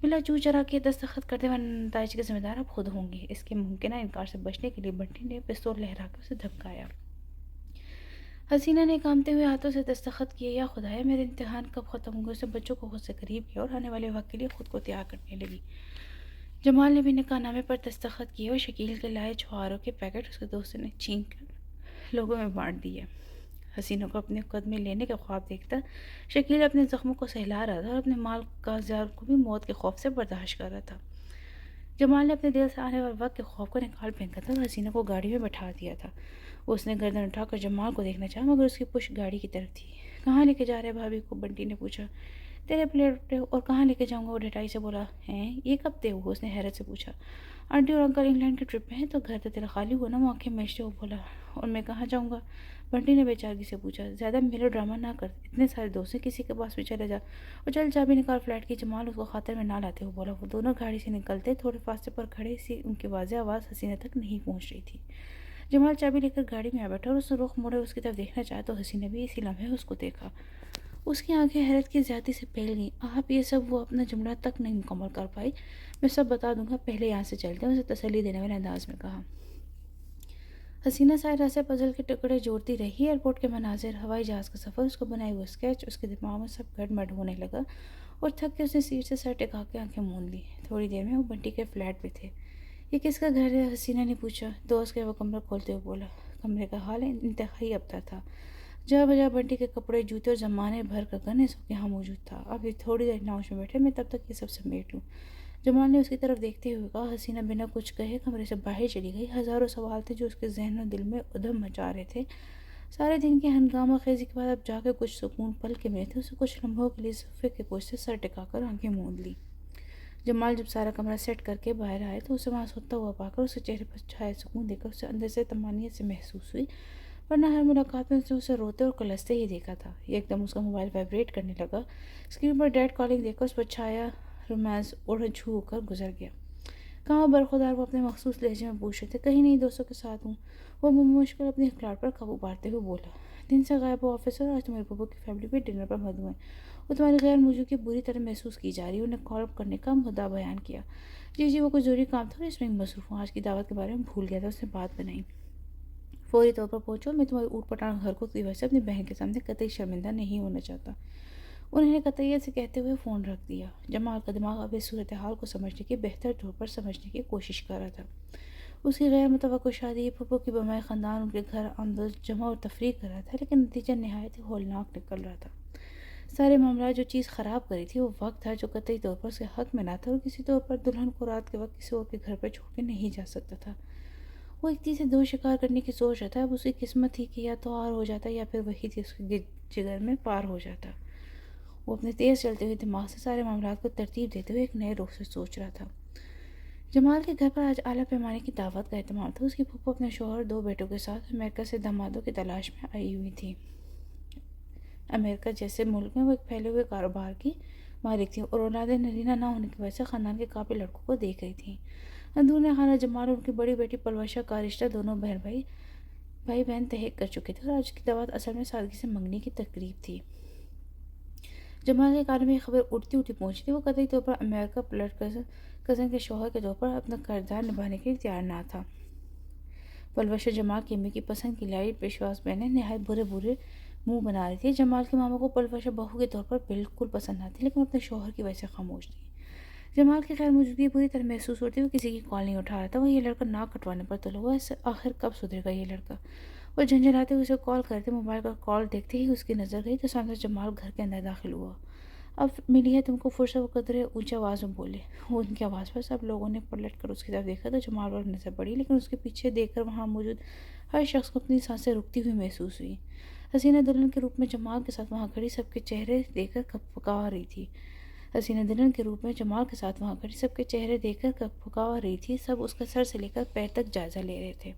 A: بلا چو چرا کے دستخط کرتے ہوئے نتائج کے ذمہ دار اب خود ہوں گی۔ اس کے ممکنہ انکار سے بچنے کے لیے بنٹی نے پستول لہرا کے اسے دھمکایا۔ حسینہ نے کانپتے ہوئے ہاتھوں سے دستخط کیے، یا خدایا میرے امتحان کب ختم ہوں گے؟ اس نے بچوں کو خود سے قریب کیا اور آنے والے وقت کے لیے خود کو تیار کرنے لگی۔ جمال نے بھی نکاح نامے پر دستخط کیے اور شکیل کے لائے چھواروں کے پیکٹ اس کے دوست نے چھین کر لوگوں میں بانٹ دیے۔ حسینہ کو اپنے قدمے لینے کے خواب دیکھتا شکیل اپنے زخموں کو سہلا رہا تھا اور اپنے مال کاغذات کو بھی موت کے خوف سے برداشت کر رہا تھا۔ جمال نے اپنے دل سے آنے والے وقت کے خوف کو نکال پھینکا تھا اور حسینہ کو گاڑی میں بٹھا دیا تھا۔ اس نے گردن اٹھا کر جمال کو دیکھنا چاہا مگر اس کی پشت گاڑی کی طرف تھی۔ کہاں لے کے جا رہے بھابھی کو؟ بنٹی نے پوچھا۔ تیرے پلیٹ اور کہاں لے کے جاؤں گا؟ وہ ڈٹائی سے بولا۔ ہیں یہ کب تے ہوا؟ اس نے حیرت سے پوچھا۔ آنٹی اور انکل انگلینڈ کے ٹرپ پہ ہیں تو گھر تو تیرا خالی ہوا نا؟ وہ آنکھیں میچتے ہوئے بولا۔ اور میں کہاں جاؤں گا؟ بنٹی نے بے چارگی سے پوچھا۔ زیادہ میلو ڈرامہ نہ کر، اتنے سارے دوست ہیں، کسی کے پاس بھی چلے جا اور چل چابی نکال فلیٹ کی۔ جمال اس کو خاطر میں نہ لاتے ہوئے بولا۔ وہ دونوں گاڑی سے نکلتے تھوڑے فاصلے پر کھڑے سی ان کی واضح آواز حسینہ تک نہیں پہنچ رہی تھی۔ جمال چابی لے کر گاڑی میں آ بیٹھا اور اس نے رخ موڑے اس کی طرف دیکھنا چاہا تو حسینہ بھی اسی لمحے اس کو دیکھا۔ اس کی آنکھیں حیرت کی زیادتی سے پھیل گئیں۔ آپ یہ سب؟ وہ اپنا جملہ تک نہیں مکمل کر پائی۔ میں سب بتا دوں گا، پہلے یہاں سے چلتے ہیں، اسے تسلی دینے والے انداز میں کہا۔ حسینہ سائرہ سے پزل کے ٹکڑے جوڑتی رہی۔ ایئرپورٹ کے مناظر، ہوائی جہاز کا سفر، اس کو بنائے ہوئے اسکیچ، اس کے دماغ میں سب گڑمڑ ہونے لگا اور تھک کے اس نے سیٹ سے سر ٹکا کے آنکھیں موند لی۔ تھوڑی دیر میں وہ بنٹی کے فلیٹ پہ تھے۔ یہ کس کا گھر ہے؟ حسینہ نے پوچھا۔ دوست کا وہ کمرہ کھولتے ہوئے بولا۔ کمرے کا حال انتہائی ابتر تھا۔ جہاں بجا بنٹی کے کپڑے، جوتے اور زمانے بھر کا گن اس وقت یہاں موجود تھا۔ ابھی تھوڑی دیر لاؤنج میں بیٹھے، میں تب تک یہ سب سمیٹ لوں۔ جمال نے اس کی طرف دیکھتے ہوئے کہا۔ حسینہ بنا کچھ کہے کمرے سے باہر چلی گئی۔ ہزاروں سوال تھے جو اس کے ذہن و دل میں ادھم مچا رہے تھے۔ سارے دن کی ہنگامہ خیزی کے بعد اب جا کے کچھ سکون پل کے ملے تھے۔ اسے کچھ لمحوں کے لیے صفحے کے کوچ سے سر ٹکا کر آنکھیں موند لی۔ جمال جب سارا کمرہ سیٹ کر کے باہر آئے تو اسے وہاں سوتا ہوا پا کر اس کے چہرے پر چھایا سکون دیکھ کر اسے اندر سے طمانینت سے محسوس ہوئی، ورنہ ہر ملاقات میں اسے روتے اور کلستے ہی دیکھا تھا۔ ایک دم اس کا موبائل وائبریٹ کرنے لگا۔ اسکرین پر ڈیڈ کالنگ دیکھ کر اس پر چھایا رومانس اڑ چھو ہو کر گزر گیا۔ کہاں برخودار؟ وہ اپنے مخصوص لہجے میں پوچھ رہے تھے۔ کہیں نہیں، دوستوں کے ساتھ ہوں، وہ مشکل اپنی اخلاق پر قابو پاتے ہوئے بولا۔ دن سے غائب ہو آفیسر، آج تمہارے پھپھو کی فیملی پہ ڈنر پر مدعو ہیں، وہ تمہاری غیر موجودگی بری طرح محسوس کی جا رہی ہے۔ انہیں کال کرنے کا مدعا بیان کیا۔ جی وہ کوئی ضروری کام تھا اور اس میں مصروف ہوں، آج کی دعوت کے بارے میں بھول گیا تھا۔ اس نے بات بنائی۔ فوری طور پر پہنچو، میں تمہاری اوٹ پٹانگ حرکت کی وجہ سے اپنی بہن کے سامنے قطعی شرمندہ نہیں ہونا چاہتا۔ انہوں نے قطعیت سے کہتے ہوئے فون رکھ دیا۔ جمال کا دماغ اب اس صورتحال کو سمجھنے کی بہتر طور پر سمجھنے کی کوشش کر رہا تھا۔ اس کی غیر متوقع شادی، پھپھو کی بمائے خاندان ان کے گھر آمد و جمع اور تفریح کر رہا تھا، لیکن نتیجہ نہایت ہی ہولناک نکل رہا تھا۔ سارے معاملات جو چیز خراب کری تھی وہ وقت تھا جو قطعی طور پر اس کے حق میں نہ تھا، اور کسی طور پر دلہن کو رات کے وقت کسی اور کے گھر پر چھوڑ کے نہیں جا سکتا تھا۔ وہ ایک چیز سے دو شکار کرنے کی سوچ رہا تھا۔ اب اس کی قسمت تھی کہ یا تو آر ہو جاتا یا پھر وہی تھی اس کے جگر میں پار ہو جاتا۔ وہ اپنے تیز چلتے ہوئے دماغ سے سارے معاملات کو ترتیب دیتے ہوئے ایک نئے رخ سے سوچ رہا تھا۔ جمال کے گھر پر آج اعلیٰ پیمانے کی دعوت کا اہتمام تھا۔ اس کی پھپھو اپنے شوہر، 2 بیٹوں کے ساتھ امریکہ سے دامادوں کی تلاش میں آئی ہوئی تھی۔ امریکہ جیسے ملک میں وہ ایک پھیلے ہوئے کاروبار کی مالک تھی اور اولاد نرینہ نہ ہونے کی وجہ سے خاندان کے قابل لڑکوں کو دیکھ رہی تھی۔ اندرون خانہ جمال اور ان کی بڑی بیٹی پلوشہ کا رشتہ دونوں بھائی بہن تحقیق کر چکے تھے، اور آج کی دعوت اصل میں سادگی سے منگنی کی تقریب تھی۔ جمال کے کان میں یہ خبر اڑتی اڑتی پہنچی تھی۔ وہ قطعی طور پر امریکہ پلٹ کزن کے شوہر کے طور پر اپنا کردار نبھانے کے لیے تیار نہ تھا۔ پلوشہ جمال کی امی کی پسند کی لائی پیشواز بہنیں نہایت برے منہ بنا رہی تھی۔ جمال کی ماما کو پلوشہ بہو کے طور پر بالکل پسند نہ تھی، لیکن اپنے شوہر کی وجہ سے خاموش تھی۔ جمال کی غیر موجودگی بری طرح محسوس ہوتی ہوئی کسی کی کال نہیں اٹھا رہا تھا۔ وہ یہ لڑکا ناک کٹوانے پر تلا ہوا ہے، آخر کب سدھرے گا یہ لڑکا؟ وہ جھنجھلاتے ہوئے اسے کال کرتے، موبائل پر کال دیکھتے ہی اس کی نظر گئی تو سامنے جمال گھر کے اندر داخل ہوا۔ اب ملی ہے تم کو فرصت؟ وہ قدرے اونچی آواز میں بولے۔ وہ ان کی آواز پر سب لوگوں نے پلٹ کر اس کی طرف دیکھا تو جمال پر نظر پڑی، لیکن اس کے پیچھے دیکھ کر وہاں موجود ہر شخص کو اپنی سانسیں رکتی ہوئی محسوس ہوئی۔ حسینہ دلہن کے روپ میں جمال کے ساتھ وہاں کھڑی سب کے چہرے دیکھ کر کپکپا رہی تھی۔ حسینہ دلہن کے روپ میں جمال کے ساتھ وہاں کھڑی سب کے چہرے دیکھ کر کپکپا رہی تھی۔ سب اس کا سر سے لے کر پیر تک جائزہ لے رہے تھے۔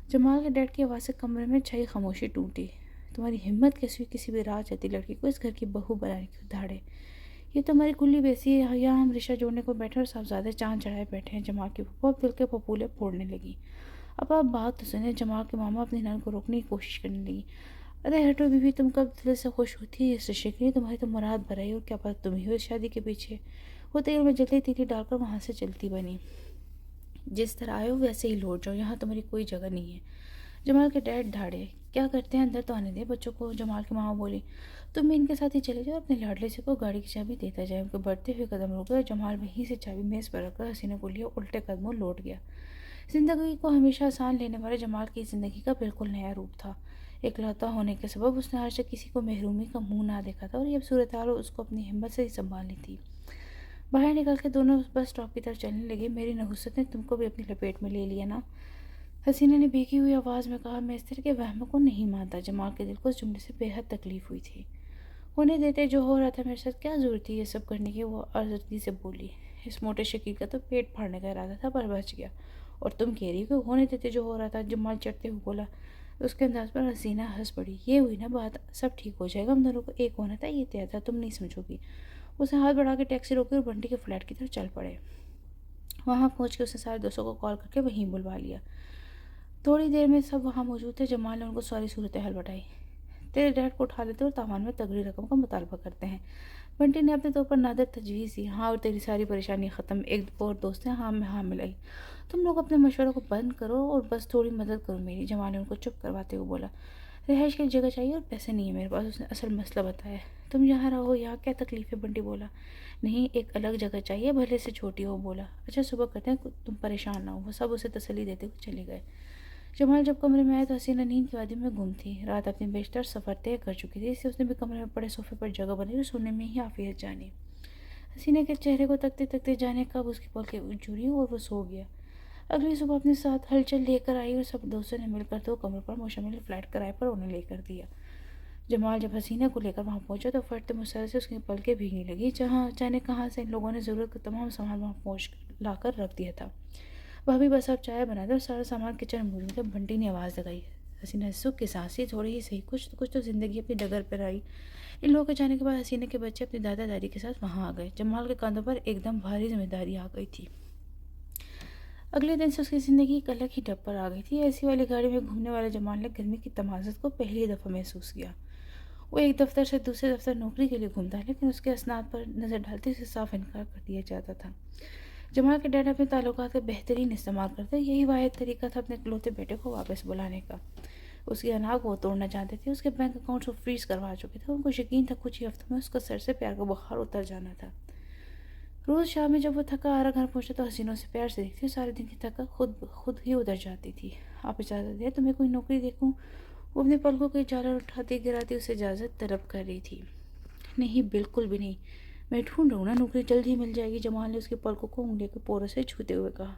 A: جمال کے ڈیڈ کی آواز سے کمرے میں چھائی خاموشی ٹوٹی۔ تمہاری ہمت کیسی ہوئی کسی بھی راہ چلتی لڑکی کو اس گھر کی بہو بنانے کی دھاڑے؟ یہ تو ہماری کلی بیسی ہے، یہاں ہم رشتہ جوڑنے کو بیٹھے اور صاحبزادے چاند چڑھائے بیٹھے ہیں۔ جمال کی پھپھو اب دل کے پھپھولے پھوڑنے لگی۔ اب آپ بات تو سنیں۔ جمال کی ماما اپنی نان کو روکنے کی کوشش کرنے لگی۔ ارے ہٹو بیوی، تم کب دل سے خوش ہوتی ہے اس رشتے کے لیے؟ تمہاری تو مراد برائی، اور کیا پتہ تم ہی ہو اس شادی کے پیچھے۔ وہ تیل میں جلتی تیلی ڈال کر وہاں سے چلتی بنی۔ جس طرح آئے ہو ویسے ہی لوٹ جاؤ، یہاں تمہاری کوئی جگہ نہیں ہے۔ جمال کے ڈیڈ دھاڑے۔ کیا کرتے ہیں، اندر تو آنے دیں بچوں کو۔ جمال کی ماما بولی۔ تم بھی ان کے ساتھ ہی چلے جاؤ، اپنے لاڈلے سے کو گاڑی کی چابی دیتا جائے۔ ان کے بڑھتے ہوئے قدم رک گئے اور جمال وہیں سے چابی میز پر رکھ کر حسینہ کو لیا الٹے قدموں لوٹ گیا۔ زندگی کو ہمیشہ آسان لینے والے جمال کی زندگی کا بالکل نیا روپ تھا۔ اکلوتا ہونے کے سبب اس نے آج تک کسی کو محرومی کا منہ نہ دیکھا تھا، اور یہ صورتحال اس کو اپنی ہمت سے ہی سنبھالنی تھی۔ باہر نکل کے دونوں بس اسٹاپ کی طرف چلنے لگے۔ میری نحوست نے تم کو بھی اپنی لپیٹ میں لے لیا نا؟ حسینہ نے بھیگی ہوئی آواز میں کہا۔ میں اس طرح کے وہموں کو نہیں مانتا۔ جمال کے دل کو اس جملے سے بے حد تکلیف ہوئی تھی۔ ہونے دیتے، جو ہو رہا تھا میرے ساتھ کیا ضرورت تھی یہ سب کرنے کی؟ وہ عرضگی سے بولی۔ اس موٹے شکیل کا تو پیٹ پھاڑنے کا ارادہ تھا پر بچ گیا، اور تم کہہ رہی ہو کہ ہونے دیتے جو ہو رہا تھا؟ جمال چڑھتے ہوئے بولا۔ اس کے انداز پر حسینہ ہنس پڑی۔ یہ ہوئی نا بات، سب ٹھیک ہو جائے گا، ہم دونوں کو ایک ہونا تھا، یہ طے تھا، تم نہیں سمجھو گی۔ اس نے ہاتھ بڑھا کے ٹیکسی روکی اور بنٹی کے فلیٹ کی طرف چل پڑے۔ وہاں پہنچ کے اس نے سارے دوستوں کو کال کر کے وہیں بلوا لیا۔ تھوڑی دیر میں سب وہاں موجود تھے۔ جمال نے ان کو ساری صورتحال بتائی۔ تیرے ڈیڈ کو اٹھا لیتے اور تاوان میں تگڑی رقم کا مطالبہ کرتے ہیں۔ بنٹی نے اپنے طور پر نادر تجویز دی۔ ہاں، اور تیری ساری پریشانی ختم۔ ایک اور دوست ہیں، ہاں میں ہاں ملائی۔ تم لوگ اپنے مشوروں کو بند کرو اور بس تھوڑی مدد کرو میری۔ جمال نے ان کو چپ کرواتے ہوئے بولا۔ رہائش کی جگہ چاہیے اور پیسے نہیں ہیں میرے پاس، اس نے اصل مسئلہ بتایا۔ تم یہاں رہو، یہاں کیا تکلیف ہے؟ بنٹی بولا۔ نہیں، ایک الگ جگہ چاہیے، بھلے سے چھوٹی ہو، بولا۔ اچھا صبح کرتے ہیں، تم پریشان نہ ہو۔ وہ سب اسے تسلی دیتے ہوئے چلے گئے۔ جمال جب کمرے میں آیا تو حسینہ نیند کی وادی میں گم تھی۔ رات اپنی بیشتر سفر طے کر چکی تھی، اس لیے اس نے بھی کمرے میں پڑے صوفے پر جگہ بنائی اور سونے میں ہی عافیت جانی۔ حسینہ کے چہرے کو تکتے تکتے جانے کب اس کی پلکیں جڑی اور وہ سو گیا۔ اگلی صبح اپنے ساتھ ہلچل لے کر آئی اور سب دوستوں نے مل کر 2 کمروں پر مشتمل فلیٹ کرائے پر انہیں لے کر دیا۔ جمال جب حسینہ کو لے کر وہاں پہنچا تو پھٹتے مسل سے اس کی پلکیں بھیگنے لگی، جہاں جانے کہاں سے ان لوگوں نے ضرورت کا تمام سامان وہاں پہنچ لا کر رکھ دیا تھا۔ بھابھی بس آپ چائے بنا دیں اور سارا سامان کچن میں موجود ہے، بنٹی نے آواز لگائی۔ حسینہ سکھ کی سانسی، تھوڑی ہی صحیح، کچھ تو زندگی اپنی ڈگر پر آئی۔ ان لوگوں کے جانے کے بعد حسینہ کے بچے اپنی دادا دادی کے ساتھ وہاں آ گئے۔ جمال کے کاندھوں پر ایک دم بھاری ذمہ داری آ گئی تھی۔ اگلے دن سے اس کی زندگی ایک الگ ہی ٹپ پر آ گئی تھی۔ ایسی والی گاڑی میں گھومنے والے جمال نے گرمی کی تمازت کو پہلی دفعہ محسوس کیا۔ وہ ایک دفتر سے دوسرے دفتر نوکری کے لیے گھومتا، لیکن اس کے اسناد پر نظر ڈالتے اسے صاف انکار کر دیا جاتا تھا۔ جمال کے ڈیڈ اپنے تعلقات کا بہترین استعمال کرتے، یہی واحد طریقہ تھا اپنے اکلوتے بیٹے کو واپس بلانے کا۔ اس کی اناگ وہ توڑنا چاہتے تھے، اس کے بینک اکاؤنٹس کو فریز کروا چکے تھے، ان کو یقین تھا کچھ ہی ہفتوں میں اس کا سر سے پیار کا بخار اتر جانا تھا۔ روز شام میں جب وہ تھکا ہارا گھر پہنچا تو حسینہ اسے پیار سے دیکھتی اور سارے دن کی تھکا خود ہی اتر جاتی تھی۔ آپ اجازت دیں، تمہیں کوئی نوکری دیکھوں؟ وہ اپنے پلکوں کے جالر اٹھاتی گراتی اسے اجازت طلب کر رہی تھی۔ نہیں، بالکل بھی نہیں، میں ڈھونڈ رہا ہوں نا، نوکری جلد ہی مل جائے گی، جمال نے اس کے پلکوں کو انگلی کے پوروں سے چھوتے ہوئے کہا۔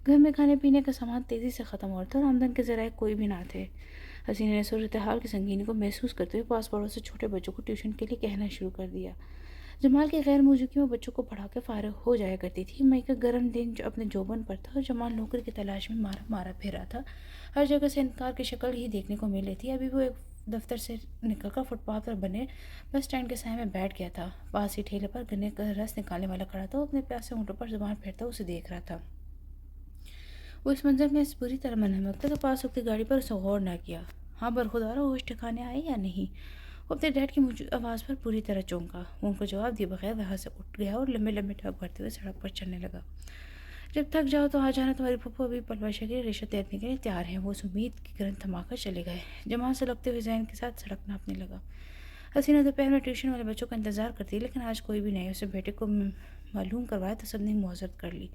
A: گھر میں کھانے پینے کا سامان تیزی سے ختم ہو رہا تھا اور آمدن کے ذرائع کوئی بھی نہ تھے۔ حسینہ نے صورتحال کی سنگینی کو محسوس کرتے ہوئے پاس پڑوس سے چھوٹے بچوں کو ٹیوشن کے لیے کہنا شروع کر دیا۔ جمال کی غیر موجودگی میں بچوں کو پڑھا کے فارغ ہو جایا کرتی تھی۔ مئی کا گرم دن جو اپنے جوبن پر تھا اور جمال نوکری کی تلاش میں مارا پھر رہا تھا، ہر جگہ سے انکار کی شکل ہی دیکھنے کو مل رہی تھی۔ ابھی وہ ایک دفتر سے نکل کر فٹ پاتھ پر بنے بس اسٹینڈ کے سائے میں بیٹھ گیا تھا۔ پاس ہی ٹھیلے پر گنے کا رس نکالنے والا کھڑا تھا، وہ اپنے پیاسے ہونٹوں پر زبان پھیرتا اسے دیکھ رہا تھا۔ وہ اس منظر میں اس بری طرح منہمک تھا کہ پاس اپنی گاڑی پر اسے غور نہ کیا۔ ہاں برخودارا، ہوش ٹھکانے آئے یا نہیں؟ وہ اپنے ڈیڈ کی آواز پر پوری طرح چونکا۔ وہ ان کو جواب دیے بغیر وہاں سے اٹھ گیا اور لمبے لمبے ٹھگ بھرتے ہوئے سڑک پر چلنے لگا۔ جب تھک جاؤ تو آ جانا، تمہاری پھپھو ابھی پلوشہ کی رشوت دینے کے لیے تیار ہیں۔ وہ اس امید کی گرن تھما کر چلے گئے۔ جمال سے لگتے ہوئے ذہن کے ساتھ سڑک ناپنے لگا۔ حسینہ دوپہر میں ٹیوشن والے بچوں کا انتظار کرتی، لیکن آج کوئی بھی نہیں۔ اسے بیٹے کو معلوم کروایا تو سب نے معذرت کر لی۔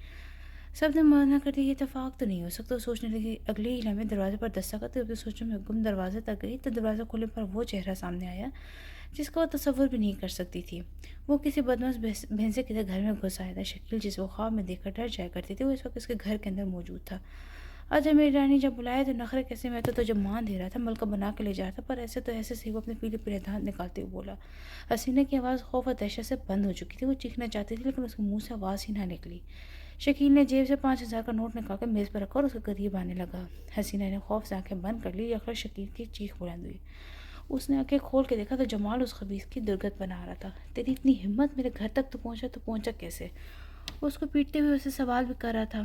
A: سب نے منع کر دی، یہ اتفاق تو نہیں ہو سکتا۔ وہ سوچنے لگی۔ اگلے ہی لمحے دروازے پر دستک آتے ہوئے سوچوں میں گم دروازے تک گئی تو دروازہ کھولنے پر وہ چہرہ سامنے آیا جس کا وہ تصور بھی نہیں کر سکتی تھی۔ وہ کسی بدمست بھینسے کی طرح گھر میں گھس آیا تھا۔ شکیل جسے وہ خواب میں دیکھ کر ڈر جایا کرتی تھی، وہ اس وقت اس کے گھر کے اندر موجود تھا۔ آجا میری رانی، جب بلایا تو نخرے کیسے، میں تو جب مان دے رہا تھا، ملکہ بنا کے لے جا رہا تھا، پر ایسے سے وہ اپنے پیلے پیلے دانت نکالتے ہوئے بولا۔ حسینہ کی آواز خوف اور دہشت سے بند ہو چکی تھی، وہ چیخنا چاہتی تھی لیکن اس کے منہ سے آواز ہی نہ نکلی۔ شکیل نے جیب سے 5000 کا نوٹ نکال کر میز پر رکھا اور اس کے قریب آنے لگا۔ حسینہ نے خوف سے آنکھیں بند کر لی۔ یکا شکیل کی چیخ بلند ہوئی۔ اس نے آنکھیں کھول کے دیکھا تو جمال اس خبیث کی درگت بنا رہا تھا۔ تیری اتنی ہمت، میرے گھر تک تو پہنچا کیسے؟ اس کو پیٹتے ہوئے اسے سوال بھی کر رہا تھا۔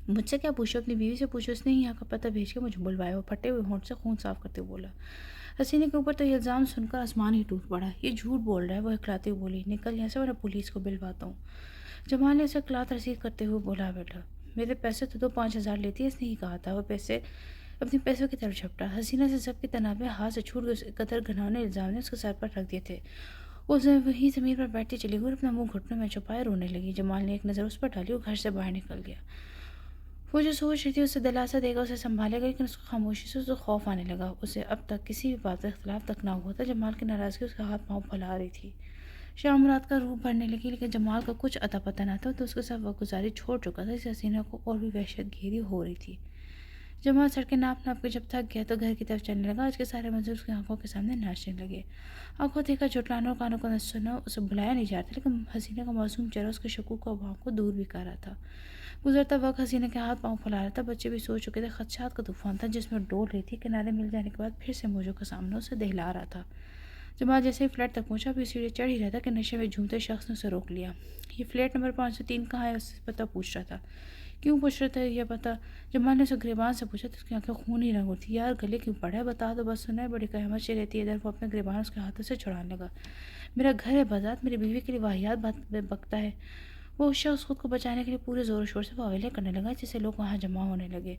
A: مجھ سے کیا پوچھو، اپنی بیوی سے پوچھو، اس نے یہاں کا پتہ بھیج کے مجھے بلوایا۔ وہ پھٹے ہوئے ہونٹ سے خون صاف کرتے ہوئے بولا۔ حسینہ کے اوپر تو یہ الزام سن کر آسمان ہی ٹوٹ پڑا۔ یہ جھوٹ بول رہا ہے، وہ ہکلاتے ہوئے بولی۔ نکل یہاں سے ورنہ پولیس کو بلواتا ہوں۔ جمال نے اسے کلات رسید کرتے ہوئے بولا۔ بیٹا میرے پیسے تو 5,000 لیتی ہے، اس نے ہی کہا تھا۔ وہ اپنے پیسوں کی طرف جھپٹا۔ حسینہ سے سب کے تناب میں ہاتھ سے چھوٹ گئے۔ اس قدر گھناؤنے الزام نے اس کے سر پر رکھ دیے تھے۔ وہ وہیں زمین پر بیٹھتی چلی گئی اور اپنا منہ گھٹنوں میں چھپائے رونے لگی۔ جمال نے ایک نظر اس پر ڈالی اور گھر سے باہر نکل گیا۔ وہ جو سوچ رہی تھی اسے دلاسا دے گا، اسے سنبھالے گا، لیکن اس کو خاموشی سے اسے خوف آنے لگا۔ اسے اب تک کسی بھی بات پر اختلاف تک نہ ہوا تھا۔ جمال کی ناراضگی اس کے ہاتھ پاؤں پھیلا رہی تھی۔ شام رات کا روح بھرنے لگی، لیکن جمال کا کچھ اتا پتہ نہ تھا۔ تو اس کے ساتھ وقت گزاری چھوڑ چکا تھا، اس سے حسینہ کو اور بھی وحشت گھیری ہو رہی تھی۔ جمال سڑکیں ناپ کے جب تھک گیا تو گھر کی طرف چلنے لگا۔ آج کے سارے منظر اس کی آنکھوں کے سامنے ناچنے لگے۔ آنکھوں دیکھا جھٹلانا اور کانوں کو نہ سنا اسے بلایا نہیں جاتا، لیکن حسینہ کا معصوم چہرہ اس کے شکوک و اوہام کو دور بھی کر رہا تھا۔ گزرتا وقت حسینہ کے ہاتھ پاؤں پھیلا رہا تھا۔ بچے بھی سو چکے تھے۔ خدشات کا طوفان تھا جس میں ڈول رہی تھی۔ کنارے مل جانے کے بعد پھر سے موجوں کا سامنا اسے دہلا رہا تھا۔ جمال جیسے ہی فلیٹ تک پہنچا، ابھی سیڑھی چڑھ ہی رہا تھا کہ نشے میں جھومتے شخص نے اسے روک لیا۔ یہ فلیٹ نمبر 503 کہاں ہے؟ اس سے پتہ پوچھ رہا تھا۔ کیوں پوچھ رہا تھا یہ پتہ؟ جمال نے اسے گریبان سے پوچھا تو اس کی آنکھیں خونی رنگ اٹھی۔ یار گلے کیوں پڑا ہے؟ بتا دو بس، سنا ہے بڑی قیامت سے رہتی ہے ادھر۔ وہ اپنے گریبان اس کے ہاتھوں سے چھڑانے لگا۔ میرا گھر ہے بذات، میری بیوی کے لیے واہیات بات بکتا ہے۔ وہ شخص خود کو بچانے کے لیے پورے زور و شور سے واویلے کرنے لگا، جس سے لوگ وہاں جمع ہونے لگے۔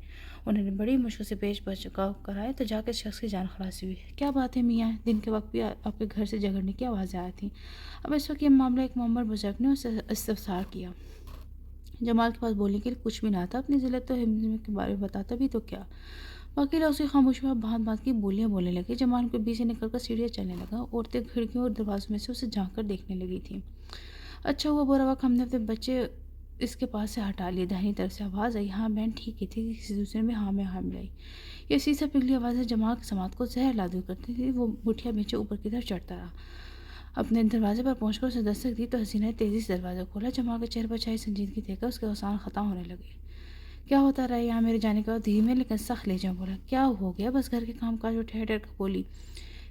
A: انہوں نے بڑی مشکل سے پیش بچاؤ کرائے تو جا کے شخص کی جان خلاص ہوئی۔ کیا بات ہے میاں، دن کے وقت بھی آپ کے گھر سے جھگڑنے کی آوازیں آئی تھیں؟ اب اس وقت یہ معاملہ ایک معمر بزرگ نے اسے استفسار کیا۔ جمال کے پاس بولنے کے لیے کچھ بھی نہ تھا، اپنی ذلت و ہمت کے بارے میں بتاتا بھی تو کیا۔ باقی لوگ اس کی خاموشی میں بھانت بھانت کی بولیاں بولنے لگے۔ جمال کے بیچ سے نکل کر سیڑھیاں چلنے لگا۔ عورتیں کھڑکیوں اور دروازوں میں سے اسے جھانک کر دیکھنے لگی تھیں۔ اچھا ہوا برا وقت ہم نے اپنے بچے اس کے پاس سے ہٹا لیے۔ داہنی طرف سے آواز آئی، ہاں بہن ٹھیک ہی تھی۔ کسی دوسرے میں ہاں ملائی۔ یہ سیسا پگھلی آوازیں جمال کی سماعت کو زہر لادو کرتی تھی۔ وہ مٹھیاں بیچے اوپر کی طرف چڑھتا رہا۔ اپنے دروازے پر پہنچ کر اسے دستک دی تو حسینہ نے تیزی سے دروازہ کھولا۔ جمال کے چہرے پر چھائی سنجیدگی دیکھ کر اس کے اوسان ختم ہونے لگے۔ کیا ہوتا رہا یہاں میرے جانے کے بعد؟ دھیمے لیکن سخت لہجے میں بولا۔ کیا ہو گیا؟ بس گھر کے کام کاج اور ٹھہر ٹھہر کر بولی۔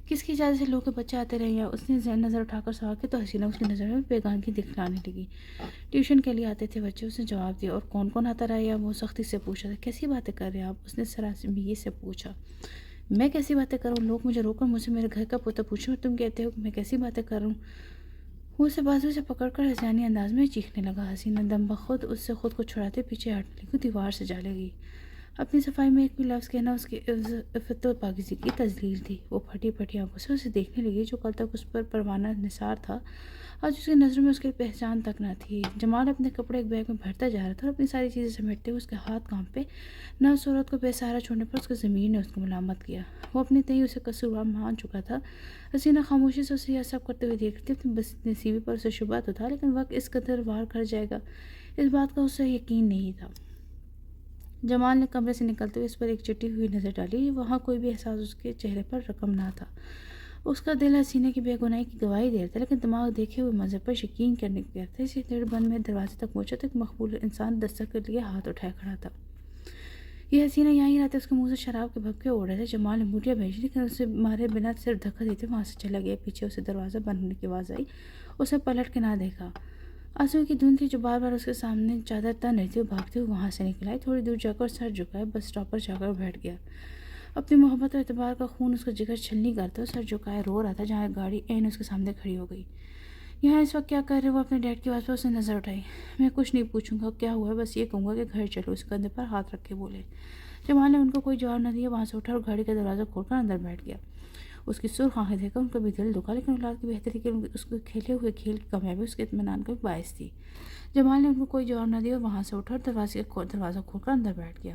A: کس کی اجازت سے لوگ کے بچے آتے رہے ہیں؟ اس نے نظر اٹھا کر سوال کیا تو حسینہ اس کی نظر میں بیگانگی دکھلانے لگی۔ ٹیوشن کے لیے آتے تھے بچے، اس نے جواب دیا۔ اور کون کون آتا رہا؟ وہ سختی سے پوچھا۔ کیسی باتیں کر رہے ہیں آپ؟ اس نے سراسیمی سے پوچھا۔ میں کیسی باتیں کروں؟ لوگ مجھے روک کر مجھ سے میرے گھر کا پتہ پوچھیں اور تم کہتے ہو کہ میں کیسی باتیں کروں؟ وہ اسے بازو سے پکڑ کر ہسیانی انداز میں چیخنے لگا۔ حسینہ دم بخود اس سے خود کو چھڑاتے پیچھے ہٹنے لگی، دیوار سے جا لگی۔ اپنی صفائی میں ایک بھی لفظ کہنا اس کی عفت و پاکیزگی کی تذلیل تھی۔ وہ پھٹی پھٹی آنکھوں سے اسے دیکھنے لگی، جو کل تک اس پر پروانہ نثار تھا، آج اس کی نظروں میں اس کی پہچان تک نہ تھی۔ جمال اپنے کپڑے ایک بیگ میں بھرتا جا رہا تھا اور اپنی ساری چیزیں سمیٹتے ہوئے اس کے ہاتھ کانپے۔ نہ اس عورت کو بے سہارا چھوڑنے پر اس کی ضمیر نے اس کو ملامت کیا۔ وہ اپنی تئیں اسے قصوروار مان چکا تھا۔ حسینہ خاموشی سے اسے یہ سب کرتے ہوئے دیکھ رہی تھی۔ اپنی بد نصیبی پر اسے شبہ تو تھا، لیکن وقت اس قدر وار کر جائے گا اس بات کا اسے یقین نہیں تھا۔ جمال نے کمرے سے نکلتے ہوئے اس پر ایک چٹی ہوئی نظر ڈالی۔ وہاں کوئی بھی احساس اس کے چہرے پر رقم نہ تھا۔ اس کا دل حسینہ کی بے گناہی کی گواہی دے رہا تھا، لیکن دماغ دیکھے ہوئے منظر پر یقین کرنے کے تھے۔ اسی دڑ بند میں دروازے تک پہنچا تو ایک مقبول انسان دستک کے لیے ہاتھ اٹھائے کھڑا تھا۔ یہ حسینہ یہاں ہی رہتے، اس کے منہ سے شراب کے بھبکے اڑ رہے تھے۔ جمال نے مٹیاں بھیجی، لیکن اسے مارے بنا صرف دھکا دیتے وہاں سے چلا گیا۔ پیچھے اسے دروازہ بند ہونے کی آواز آئی۔ اسے پلٹ کے نہ دیکھا۔ آنسو کی دھند تھی جو بار بار اس کے سامنے چادر تن رہی تھی۔ وہ بھاگتے ہوئے وہاں سے نکل آئی، تھوڑی دور جا کر سر جھکائے بس اسٹاپ پر جا کر بیٹھ گیا۔ اپنی محبت اور اعتبار کا خون اس کا جگر چھلنی کرتا سر جھکائے رو رہا تھا، جہاں گاڑی عین اس کے سامنے کھڑی ہو گئی۔ یہاں اس وقت کیا کر رہے؟ وہ اپنے ڈیڈ کی آواز پر اس نے نظر اٹھائی۔ میں کچھ نہیں پوچھوں گا کیا ہوا ہے، بس یہ کہوں گا کہ گھر چلو، اس کندھے پر ہاتھ رکھ کے بولے۔ جمال نے ان کو کوئی جواب نہ دیا، وہاں سے اٹھا اور گاڑی کا دروازہ کھول کر اندر بیٹھ گیا۔ اس کی سرخ آنکھیں دیکھ کر ان کا بھی دل دکھا، لیکن اولاد کی بہتری کے اس کے کھیلے ہوئے کھیل کی کامیابی اس کے اطمینان کا بھی باعث تھی۔ جمال نے ان کو کوئی جواب نہ دیا اور وہاں سے اٹھا اور دروازہ کھول کر اندر بیٹھ گیا۔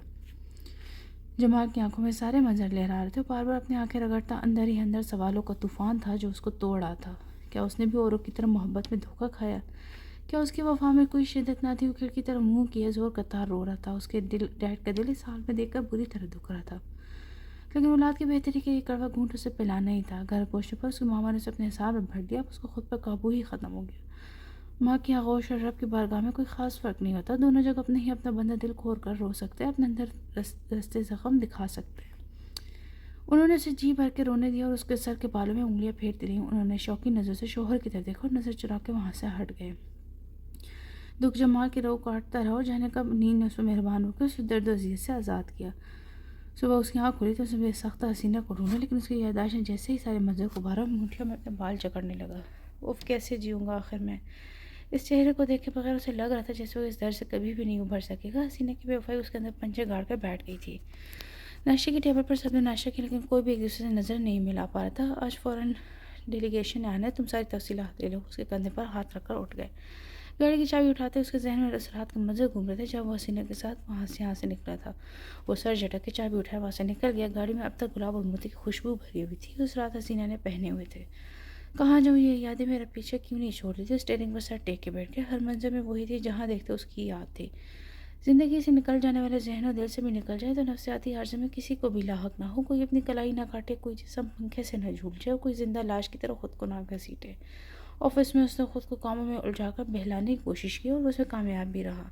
A: جمال کی آنکھوں میں سارے منظر لہرا رہے تھے، بار بار اپنی آنکھیں رگڑتا اندر ہی اندر سوالوں کا طوفان تھا جو اس کو توڑ رہا تھا۔ کیا اس نے بھی اوروں کی طرح محبت میں دھوکہ کھایا؟ کیا اس کی وفا میں کوئی شدت نہ تھی؟ وہ کھڑکی طرف منہ کیے زور قطار رو رہا تھا۔ اس کے ڈیڈ کا دل اس حال میں دیکھ کر بری طرح دکھ رہا تھا، لیکن اولاد کی بہتری کے لیے کڑوا گھونٹ اسے پلانا ہی تھا۔ گھر پہنچنے پر اس کی ماما نے اسے اپنے حساب میں بھر دیا۔ اب اس کو خود پر قابو ہی ختم ہو گیا۔ ماں کی آغوش اور رب کی بارگاہ میں کوئی خاص فرق نہیں ہوتا، دونوں جگہ اپنے ہی اپنا بندہ دل کھول کر رو سکتے ہیں، اپنے اندر رستے زخم دکھا سکتے ہیں۔ انہوں نے اسے جی بھر کے رونے دیا اور اس کے سر کے بالوں میں انگلیاں پھیرتی رہیں۔ انہوں نے شوقی نظر سے شوہر کی طرف دیکھا اور نظر چرا کے وہاں سے ہٹ گئے۔ دکھ جمال کی روح کاٹتا رہا اور جانے کا نیند نے اس پر مہربان ہو کے اسے درد و اذیت سے آزاد کیا۔ صبح اس کی آنکھ کھلی تو اسے بے سختہ حسینہ کو ڈھونڈا، لیکن اس کی یادداشت نے جیسے ہی سارے منظر کو ابھارا، مٹھیوں میں اپنے بال جکڑنے لگا۔ اف کیسے جیوں گا آخر میں؟ اس چہرے کو دیکھ کے بغیر اسے لگ رہا تھا جیسے وہ اس درد سے کبھی بھی نہیں ابھر سکے گا۔ حسینہ کی بے وفائی اس کے اندر پنجے گاڑ کر بیٹھ گئی تھی۔ ناشتے کی ٹیبل پر سب نے ناشتہ کیا، لیکن کوئی بھی ایک دوسرے سے نظر نہیں ملا پا رہا تھا۔ آج فوراً ڈیلیگیشن آنا ہے، تم ساری تفصیلات لے لو۔ اس کے کندھے پر ہاتھ رکھ کر اٹھ گئے۔ گاڑی کی چابی اٹھاتے اس کے ذہن میں اثرات کے منظر گھوم رہے تھے جب وہ حسینہ کے ساتھ یہاں سے نکلا تھا۔ وہ سر جھٹک کے چابی اٹھائے وہاں سے نکل گیا۔ گاڑی میں اب تک گلاب اور موتی کی خوشبو بھری ہوئی تھی، اس رات حسینہ نے پہنے ہوئے تھے۔ کہاں جاؤں؟ یہ یادیں میرا پیچھے کیوں نہیں چھوڑ رہی تھی؟ اسٹیئرنگ پر سر ٹیک کے بیٹھ گیا۔ ہر منظر میں وہی تھی جہاں دیکھتے اس کی یاد تھی۔ زندگی سے نکل جانے والے ذہن و دل سے بھی نکل جائے تو نفسیاتی عارضے میں کسی کو بھی لاحق نہ ہو، کوئی اپنی کلائی نہ کاٹے، کوئی جسم پنکھے سے نہ جھول جائے اور کوئی زندہ لاش کی طرح خود کو نہ گھسیٹے۔ آفس میں اس نے خود کو کاموں میں الجھا کر بہلانے کی کوشش کی اور اس میں کامیاب بھی رہا۔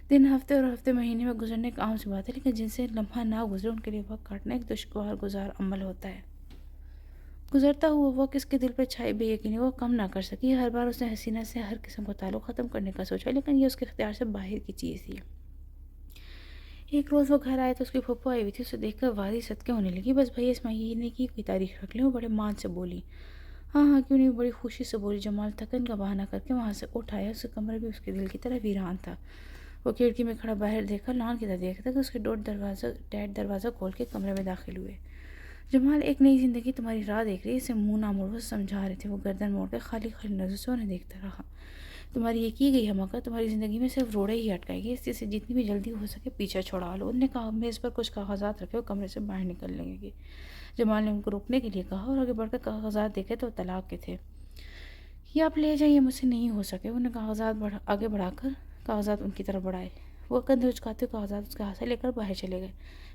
A: دن ہفتے اور ہفتے مہینے میں گزرنے ایک عام سی بات ہے، لیکن جن سے لمحہ نہ گزرے ان کے لیے وقت کاٹنا ایک دشوار گزار عمل ہوتا ہے۔ گزرتا ہوا وقت اس کے دل پر چھائی بے یقینی وہ کم نہ کر سکی۔ ہر بار اس نے حسینہ سے ہر قسم کا تعلق ختم کرنے کا سوچا، لیکن یہ اس کے اختیار سے باہر کی چیز تھی۔ ایک روز وہ گھر آئے تو اس کی پھپھو آئی ہوئی تھی۔ اسے دیکھ کر وادی صدقے ہونے لگی۔ بس بھائی اس مہینے کی کوئی تاریخ رکھ لیں۔ وہ بڑے مان سے بولی۔ ہاں ہاں کیوں نہیں، بڑی خوشی سے بولی۔ جمال تھکن کا بہانہ کر کے وہاں سے اٹھ آیا۔ اس کا کمرہ بھی اس کے دل کی طرح ویران تھا۔ وہ کھڑکی میں کھڑا باہر دیکھا، لان کی طرح دیکھتا کہ اس کے ڈیڈ دروازہ کھول کے کمرے میں داخل ہوئے۔ جمال، ایک نئی زندگی تمہاری راہ دیکھ رہی ہے، اسے منہ نہ موڑ، وہ سمجھا رہے تھے۔ وہ گردن موڑ کے خالی خالی نظر سے انہیں دیکھتا رہا۔ تمہاری یہ کی گئی حماقت تمہاری زندگی میں صرف روڑے ہی اٹکائے گی، اس سے جتنی بھی جلدی ہو سکے پیچھے چھڑا لو۔ انہوں نے کہا میز پر کچھ کاغذات رکھے، وہ کمرے سے باہر نکلنے لگے۔ جمال نے ان کو روکنے کے لیے کہا اور آگے بڑھ کر کاغذات دیکھے تو طلاق کے تھے۔ یہ آپ لے جائیں، یہ مجھ سے نہیں ہو سکے۔ انہوں نے کاغذات آگے بڑھا کر کاغذات ان کی طرف بڑھائے۔ وہ کندھے اچکاتے ہوئے کاغذات اس کے ہاتھ سے لے کر باہر چلے گئے۔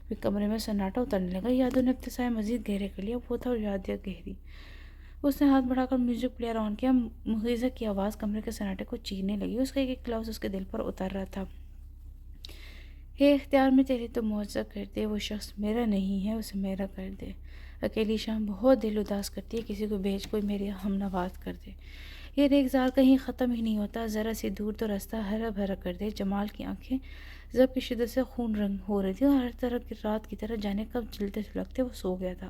A: پھر کمرے میں سناٹا اترنے لگا۔ یادوں نے ابتسامیں مزید گہرے کر لیا، وہ تھا اور یادیں گہری۔ اس نے ہاتھ بڑھا کر میوزک پلیئر آن کیا۔ مغیزہ کی آواز کمرے کے سناٹے کو چیرنے لگی۔ اس کا ایک ایک لفظ اس کے دل پر اتر رہا تھا۔ ہے اختیار میں تیرے تو معاوضہ کر دے، وہ شخص میرا نہیں ہے، اسے میرا کر دے۔ اکیلی شام بہت دل اداس کرتی ہے، کسی کو بھیج کوئی میری ہم نوات کر دے۔ یہ ریگزار کہیں ختم ہی نہیں ہوتا، ذرا سی دور تو راستہ ہرا بھرا کر دے۔ جمال کی آنکھیں ضب کی شدت سے خون رنگ ہو رہی تھی اور ہر طرح کی رات کی طرح جانے کب جلتے سلگتے وہ سو گیا تھا۔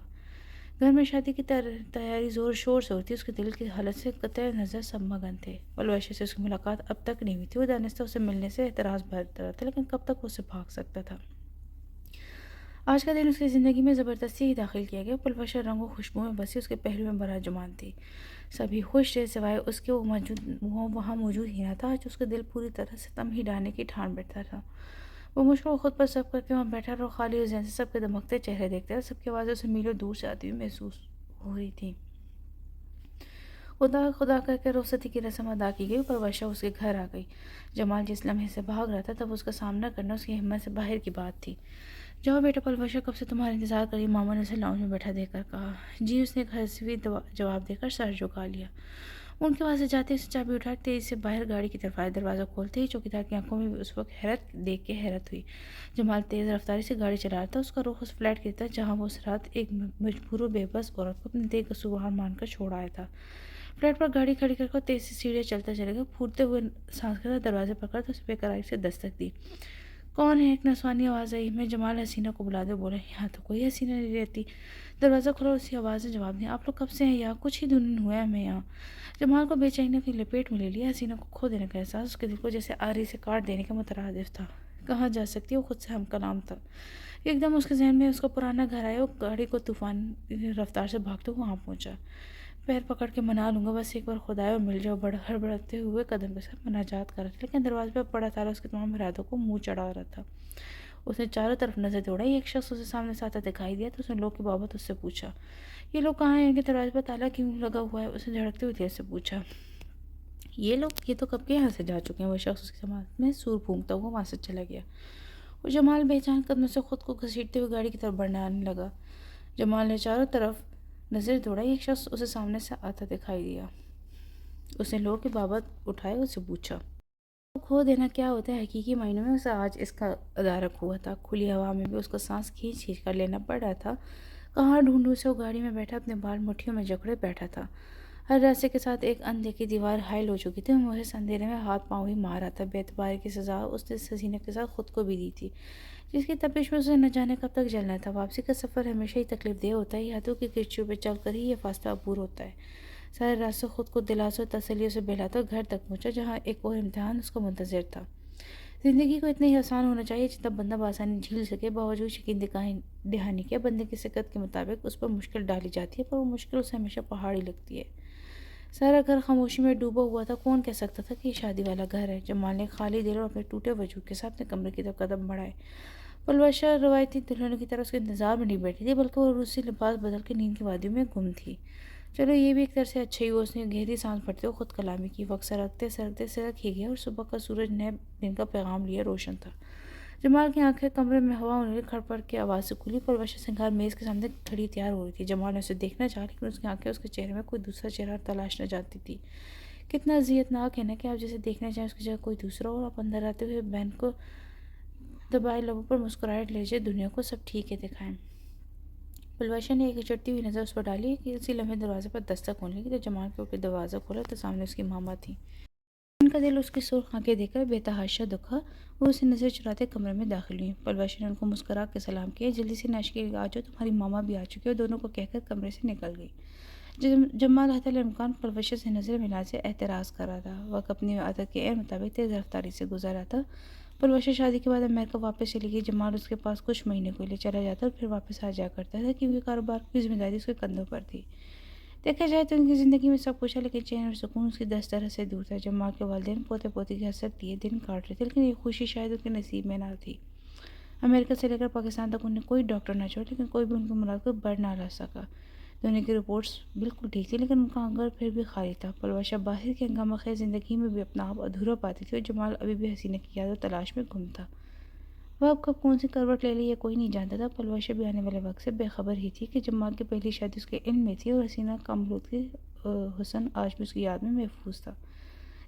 A: گھر میں شادی کی تیاری زور شور سے ہوتی، اس کے دل کی حالت سے قطع نظر سب مگن تھے۔ پلویشا سے اس کی ملاقات اب تک نہیں ہوئی تھی۔ وہ دانستہ اسے ملنے سے اعتراض بھرتا تھا، لیکن کب تک وہ اسے بھاگ سکتا تھا۔ آج کا دن اس کی زندگی میں زبردستی ہی داخل کیا گیا۔ پلویشا رنگ و خوشبو میں بسی، اس کے پہلو میں براجمان تھی۔ سبھی خوش تھے سوائے اس کے، وہ وہاں موجود ہی نہ تھا۔ آج اس کا دل پوری طرح سے تم ہی ڈالنے کی ٹھان بیٹھتا تھا۔ وہ مشکل خود پر سب کر کے وہاں بیٹھا اور خالی اور ذہن سے سب کے دمکتے چہرے دیکھتا تھا۔ سب کی آوازیں اسے میلوں دور سے آتی ہوئی محسوس ہو رہی تھی۔ خدا خدا کر کے رخصتی کی رسم ادا کی گئی۔ پلویشا اس کے گھر آ گئی۔ جمال جس لمحے سے بھاگ رہا تھا تب اس کا سامنا کرنا اس کی ہمت سے باہر کی بات تھی۔ جاؤ بیٹا، پلویشا کب سے تمہارا انتظار کر رہی ہے، ماما نے اسے لاؤنج میں بیٹھا دے کر کہا۔ جی، اس نے ایک حسوی جواب دے کر سر جھکا لیا۔ ان کے پاس سے جاتے اسے چابی اٹھا کے تیزی سے باہر گاڑی کی طرف آئے۔ دروازہ کھولتے ہی چوکیدار کی آنکھوں میں بھی اس وقت حیرت دیکھ کے حیرت ہوئی۔ جمال تیز رفتاری سے گاڑی چلا رہا تھا، اس کا رخ اس فلیٹ کی طرف جہاں وہ اس رات ایک مجبور و بے بس عورت کو اپنے بے قصور مان کر چھوڑ آیا تھا۔ فلیٹ پر گاڑی کھڑی کر تیز سی سیڑھیاں چلتا چلے گا۔ پھوٹتے ہوئے سانس کے ساتھ دروازے پر تو اسے بے قراری سے دستک دی۔ کون ہے؟ ایک نسوانی آواز آئی۔ میں جمال حسینہ کو بلا دے بولے۔ یہاں تو کوئی حسینہ نہیں رہتی۔ دروازہ کھولا اور اسی آواز نے جواب دیا۔ آپ لوگ کب سے ہیں یہاں؟ کچھ ہی دن ہوئے ہمیں یہاں۔ جمال کو بے چینی کی لپیٹ میں لے لیا۔ حسینہ کو کھو دینے کا احساس اس کے دل کو جیسے آری سے کاٹ دینے کے مترادف تھا۔ کہاں جا سکتی ہے، وہ خود سے ہم کلام تھا۔ ایک دم اس کے ذہن میں اس کا پرانا گھر آیا۔ وہ گاڑی کو طوفانی رفتار سے بھاگتے ہوئے وہاں پہنچا۔ پیر پکڑ کے منا لوں گا، بس ایک بار خدایا اور مل جاؤ، ہڑبڑاتے ہوئے قدم کے ساتھ مناجات کر رہا تھا، لیکن دروازے پر پڑا تالا اس کے تمام ارادوں کو منہ چڑھا رہا تھا۔ اس نے چاروں طرف نظر دوڑائی۔ ایک شخص اسے سامنے سے آتا دکھائی دیا تو اس نے لوگ کی بابت اس سے پوچھا۔ یہ لوگ کہاں ہیں؟ ان کے دروازے پر تالا کیوں لگا ہوا ہے؟ اس نے دھڑکتے ہوئے دیر سے پوچھا۔ یہ لوگ یہ تو کب کے یہاں سے جا چکے ہیں۔ وہ شخص اس کی سماعت میں سور پھونکتا ہوا وہاں سے چلا گیا۔ وہ جمال بے جان قدموں سے خود کو گھسیٹتے ہوئے گاڑی کی طرف بڑھنے لگا۔ جمال نے چاروں طرف نظر دوڑائی۔ ایک شخص اسے سامنے سے آتا دکھائی دیا۔ اس نے لوگ کی بابت اٹھائے اور اس سے پوچھا۔ کھو دینا کیا ہوتا ہے؟ حقیقی معنوں میں اسے آج اس کا ادارک ہوا تھا۔ کھلی ہوا میں بھی اس کو سانس کھینچ کھینچ کر لینا پڑ رہا تھا۔ کہاں ڈھونڈوں سے وہ گاڑی میں بیٹھا اپنے بال مٹھیوں میں جکڑے بیٹھا تھا۔ ہر راستے کے ساتھ ایک اندیکھی دیوار حائل ہو چکی تھی۔ وہ اس اندھیرے میں ہاتھ پاؤں ہی مار رہا تھا۔ بے اعتباری کی سزا اس نے اس حسینہ کے ساتھ خود کو بھی دی تھی، جس کی تپش میں اسے نہ جانے کب تک جلنا تھا۔ واپسی کا سفر ہمیشہ ہی تکلیف دہ ہوتا ہے۔ ہاتھوں کی کرچیوں پہ چل کر ہی یہ فاصلہ عبور ہوتا ہے۔ سارے راستے خود کو دلاسوں اور تسلیوں سے بہلاتا گھر تک پہنچا، جہاں ایک اور امتحان اس کو منتظر تھا۔ زندگی کو اتنا ہی آسان ہونا چاہیے جتنا بندہ بآسانی جھیل سکے۔ باوجود یقین دہانی کے بندے کی سکت کے مطابق اس پر مشکل ڈالی جاتی ہے، پر وہ مشکل اسے ہمیشہ پہاڑی لگتی ہے۔ سارا گھر خاموشی میں ڈوبا ہوا تھا۔ کون کہہ سکتا تھا کہ یہ شادی والا گھر ہے؟ جمال نے خالی دل اور اپنے ٹوٹے وجود کے ساتھ اپنے کمرے کی طرف قدم بڑھائے۔ پلویشا روایتی دلہنوں کی طرح اس کے انتظار میں نہیں بیٹھی تھی، بلکہ وہ روسی لباس بدل کے نیند کی وادیوں میں گم تھی۔ چلو یہ بھی ایک طرح سے اچھا ہی ہوا۔ اس نے گہری سانس بھرتے ہوئے خود کلامی کی۔ وقت سرکتے سرکتے سرک ہی گیا اور صبح کا سورج نئے دن کا پیغام لیے روشن تھا۔ جمال کی آنکھیں کمرے میں ہوا ہونے لگی۔ کھڑپڑ کی آواز سے کھلی۔ پلویشا سنگار میز کے سامنے کھڑی تیار ہو رہی تھی۔ جمال نے اسے دیکھنا چاہا، لیکن اس کی آنکھیں اس کے چہرے میں کوئی دوسرا چہرہ تلاشنا چاہتی تھی۔ کتنا اذیت ناک ہے نا کہ آپ جسے دیکھنا چاہیں اس کی جگہ کوئی دوسرا ہو، اور آپ اندر آتے ہوئے بہن کو دبائے لبوں پر مسکراہٹ لیجیے، دنیا کو سب ٹھیک ہے دکھائیں۔ پلویشا نے ایک چڑھتی ہوئی نظر اس پر ڈالی کہ اسی لمحے دروازے پر دستک ہونے لگی۔ تو جمال کے اٹھ کے دروازہ کھولا تو سامنے اس کی ماما تھی۔ ان کا دل اس کی سرخ آنکھیں دیکھ کر بے تحاشا دکھا۔ وہ اسے نظر چراتے کمرے میں داخل ہوئی۔ پلویشا نے ان کو مسکرا کے سلام کیا۔ جلدی سے ناشتے کے لیے آ جاؤ، تمہاری ماما بھی آ چکی ہے، اور دونوں کو کہہ کر کمرے سے نکل گئی۔ جمال حتی الامکان پرورش سے نظر ملا سے اعتراض کر رہا تھا۔ وقت اپنی عادت کے عین مطابق تیز رفتاری سے گزر رہا تھا۔ پرورش شادی کے بعد امریکہ واپس چلی گئی۔ جمال اس کے پاس کچھ مہینے کے لیے چلا جاتا اور پھر واپس آ جایا کرتا تھا، کیونکہ کاروبار کی ذمہ داری اس کے کندھوں پر تھی۔ دیکھا جائے تو ان کی زندگی میں سب کچھ ہے، لیکن چین اور سکون اس کی 10 طرح سے دور تھا۔ جمال کے والدین پوتے پوتی کی حسرت لیے دن کاٹ رہے تھے، لیکن یہ خوشی شاید ان کے نصیب میں نہ تھی۔ امریکہ سے لے کر پاکستان تک انہیں کوئی ڈاکٹر نہ چھوڑا، لیکن کوئی بھی ان کی مراد کو بڑھ نہ لا سکا۔ دونوں کی رپورٹس بالکل ٹھیک تھی، لیکن ان کا انگر پھر بھی خالی تھا۔ پلوشہ باہر کی ہنگامہ خیز زندگی میں بھی اپنا آپ ادھورا پاتی تھی، اور جمال ابھی بھی حسینہ کی یاد و تلاش میں گم تھا۔ وہ اب کب کون سی کروٹ لے لی یہ کوئی نہیں جانتا تھا۔ پلوشہ بھی آنے والے وقت سے بے خبر ہی تھی کہ جمال کی پہلی شادی اس کے علم میں تھی، اور حسینہ کامرود کی حسن آج بھی اس کی یاد میں محفوظ تھا۔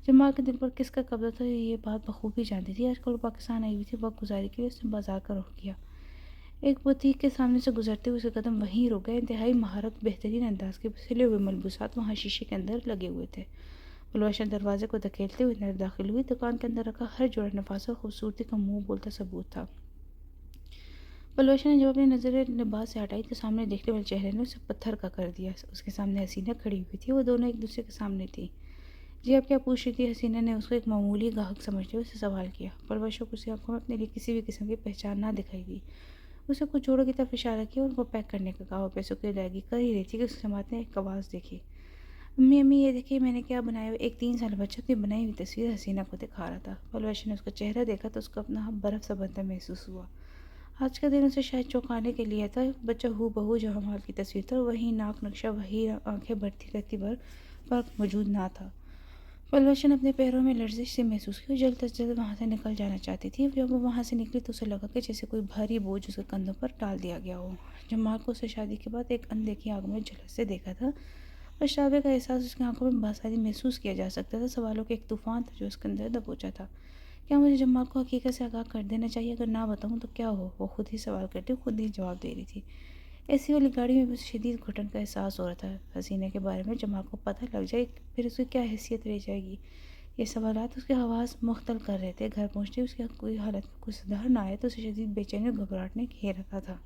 A: جمال کے دل پر کس کا قبضہ تھا یہ بات بخوبی جانتی تھی۔ آج کل وہ پاکستان آئی ہوئی تھی، وقت گزاری کے لیے اس نے بازار کا رخ کیا۔ ایک بوتیک کے سامنے سے گزرتے ہوئے اس کے قدم وہیں رک گئے۔ انتہائی مہارت، بہترین انداز کے سلے ہوئے ملبوسات وہاں شیشے کے اندر لگے ہوئے تھے۔ پلوشہ دروازے کو دھکیلتے ہوئے اندر داخل ہوئی۔ دکان کے اندر رکھا ہر جوڑا نفاست اور خوبصورتی کا منہ بولتا ثبوت تھا۔ پلوشہ نے جب اپنی نظریں لباس سے ہٹائی تو سامنے دیکھنے والے چہرے نے اسے پتھر کا کر دیا۔ اس کے سامنے حسینہ کھڑی ہوئی تھی، وہ دونوں ایک دوسرے کے سامنے تھیں۔ جی آپ کیا پوچھ رہی تھی؟ حسینہ نے اس کو ایک معمولی گاہک سمجھتے ہوئے اسے سوال کیا۔ پلوشہ کو اس کی آنکھوں میں اپنے لیے کسی بھی قسم کی پہچان نہ دکھائی دی۔ اسے کچھ جوڑوں کی طرف اشارہ کیا اور ان کو پیک کرنے کا کہا۔ وہ پیسوں کی ادائیگی کر ہی رہی تھی کہ اس کے سماعت نے ایک آواز دیکھی۔ امی امی یہ دیکھیے میں نے کیا بنایا ہے۔ ایک 3 سالہ بچہ اپنی بنائی ہوئی تصویر حسینہ کو دکھا رہا تھا۔ پلوشہ نے اس کا چہرہ دیکھا تو اس کو اپنا برف سا بنتا محسوس ہوا۔ آج کا دن اسے شاید چونکانے کے لیے تھا۔ بچہ ہو بہو جمال کی تصویر تھا، اور وہی ناک نقشہ، وہی آنکھیں بڑھتی کرتی پر فرق موجود نہ تھا۔ پلوشہ نے اپنے پیروں میں لرزش سے محسوس کی اور جلد از جلد وہاں سے نکل جانا چاہتی تھی۔ جب وہ وہاں سے نکلی تو اسے لگا کہ جیسے کوئی بھاری بوجھ اس کے کندھوں پر ڈال دیا گیا ہو۔ جمال کو اسے شادی کے بعد ایک اندیکھی آنکھ میں جھلک سے دیکھا تھا۔ پچھتاوے کا احساس اس کی آنکھوں میں بآسانی محسوس کیا جا سکتا تھا۔ سوالوں کا ایک طوفان تھا جو اس کے اندر دبوچا تھا۔ کیا مجھے جمال کو حقیقت سے آگاہ کر دینا چاہیے؟ اگر نہ بتاؤں تو کیا ہو؟ وہ خود ہی سوال کرتی خود ہی جواب دے رہی تھی۔ اے سی والی گاڑی میں بھی شدید گھٹن کا احساس ہو رہا تھا۔ حسینہ کے بارے میں جمال کو پتہ لگ جائے پھر اس کی کیا حیثیت رہ جائے گی؟ یہ سوالات اس کے حواس مختل کر رہے تھے۔ گھر پہنچتے اس کی کوئی حالت میں کوئی سدھار نہ آئے تو اسے شدید بے چینی اور گھبراہٹ نے گھیر رکھا تھا۔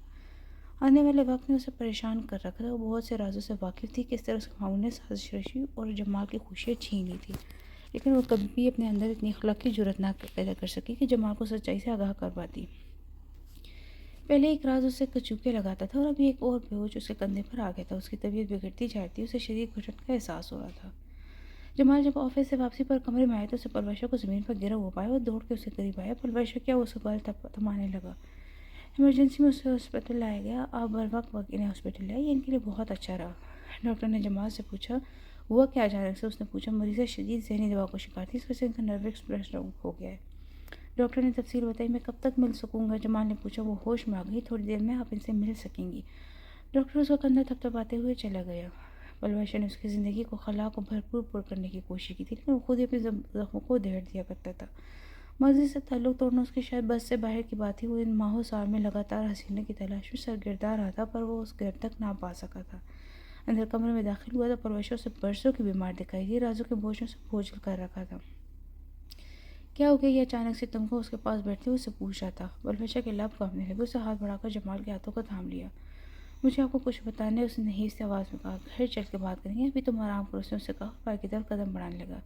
A: آنے والے وقت نے اسے پریشان کر رکھا تھا۔ وہ بہت سے رازوں سے واقف تھی، کس طرح اس کے ماموں نے سازش رچی اور جمال کی خوشیاں چھین لی تھی، لیکن وہ کبھی بھی اپنے اندر اتنی اخلاقی جرأت نہ پیدا کر سکی کہ جمال کو سچائی سے آگاہ کر پاتی۔ پہلے ایک راز اسے کچوکے لگاتا تھا، اور ابھی ایک اور بوجھ اس کے کندھے پر آ گیا تھا۔ اس کی طبیعت بگڑتی جا رہی تھی، اسے شدید گھٹن کا احساس ہو رہا تھا۔ جمال جب آفس سے واپسی پر کمرے میں آیا تو اسے پلوشہ کو زمین پر گرا ہوا پایا اور دوڑ کے اسے قریب آیا۔ پلوشہ کیا؟ وہ سوال تھمانے لگا۔ ایمرجنسی میں اسے ہاسپٹل لایا گیا۔ آپ بر وقت انہیں ہاسپٹل لائے، یہ ان کے لیے بہت اچھا رہا۔ ڈاکٹر نے جمال سے پوچھا ہوا کیا اچانک سے؟ اس نے پوچھا مریضہ شدید ذہنی دباؤ کا شکار تھی، اس وجہ سے ان کا نروس بریک ڈاؤن ہو گیا ہے۔ ڈاکٹر نے تفصیل بتائی۔ میں کب تک مل سکوں گا؟ جمال نے پوچھا۔ وہ ہوش میں آ گئی۔ تھوڑی دیر میں آپ ان سے مل سکیں گی۔ ڈاکٹر اس کا کندھا تھپتھپاتے ہوئے چلا گیا۔ پلوشہ نے اس کی زندگی کو خلا کو بھرپور پر کرنے کی کوشش کی تھی، لیکن وہ خود ہی اپنے زخموں کو ادھیڑ دیا کرتا تھا۔ ماضی سے تعلق توڑنا اس کی شاید بس سے باہر کی بات تھی۔ وہ ان ماہوں سال میں لگاتار حسینہ کی تلاش میں سرگرداں رہا تھا، پر وہ اس گھر تک نہ پا سکا تھا۔ اندر کمرے میں داخل ہوا تو پلوشہ اسے برسوں کی بیمار دکھائی دی، رازوں کے بوجھ نے اسے بوجھل کر رکھا تھا۔ کیا ہو گیا یہ اچانک سے تم کو؟ اس کے پاس بیٹھتے ہوئے اسے پوچھ رہا تھا۔ پلوشہ کے لب کانپنے لگے۔ اسے ہاتھ بڑھا کر جمال کے ہاتھوں کو تھام لیا۔ مجھے آپ کو کچھ بتانا ہے، اس نے نحیف سی آواز میں کہا۔ گھر چل کے بات کریں گے، ابھی تم آرام کرو، اس نے اسے کہا، باہر کی طرف قدم بڑھانے لگا۔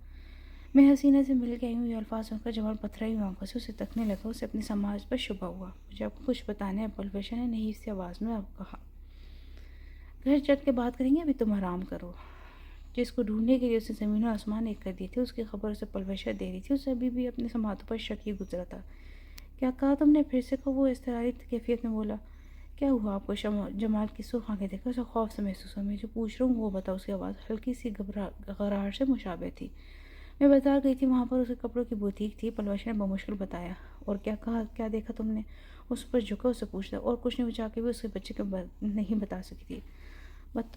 A: میں حسینہ سے مل کے آئی ہوں، یہ الفاظ سن کر جمال پتھرائی ہوئی آنکھوں سے اسے تکنے لگا۔ اسے اپنی سماج پر شبہ ہوا۔ مجھے آپ کو کچھ بتانا ہے، پلوشہ نے نحیف سی آواز میں کہا۔ گھر چل کے بات کریں گے، ابھی تم آرام کرو۔ جس کو ڈھونڈنے کے لیے اسے زمین و آسمان ایک کر دیے تھے، اس کی خبر اسے پلوشہ دے رہی تھی۔ اسے ابھی بھی اپنے سماعتوں پر شک ہی گزرا تھا۔ کیا کہا تم نے؟ پھر سے کہا، وہ اضطراری کیفیت میں بولا۔ کیا ہوا آپ کو؟ جمال کی سرخ آنکھیں دیکھ کر اسے خوف سے محسوس ہوا۔ میں جو پوچھ رہا ہوں وہ بتاؤ۔ اس کی آواز ہلکی سی غرار سے مشابہ تھی۔ میں بازار گئی تھی، وہاں پر اس کے کپڑوں کی بوتیک تھی، پلوشہ نے بمشکل بتایا۔ اور کیا کہا؟ کیا دیکھا تم نے؟ اس پر جھکا اسے پوچھتا۔ اور کچھ نہیں، وہ چاہ کے بھی اس کے بچے کو نہیں بتا سکی تھی۔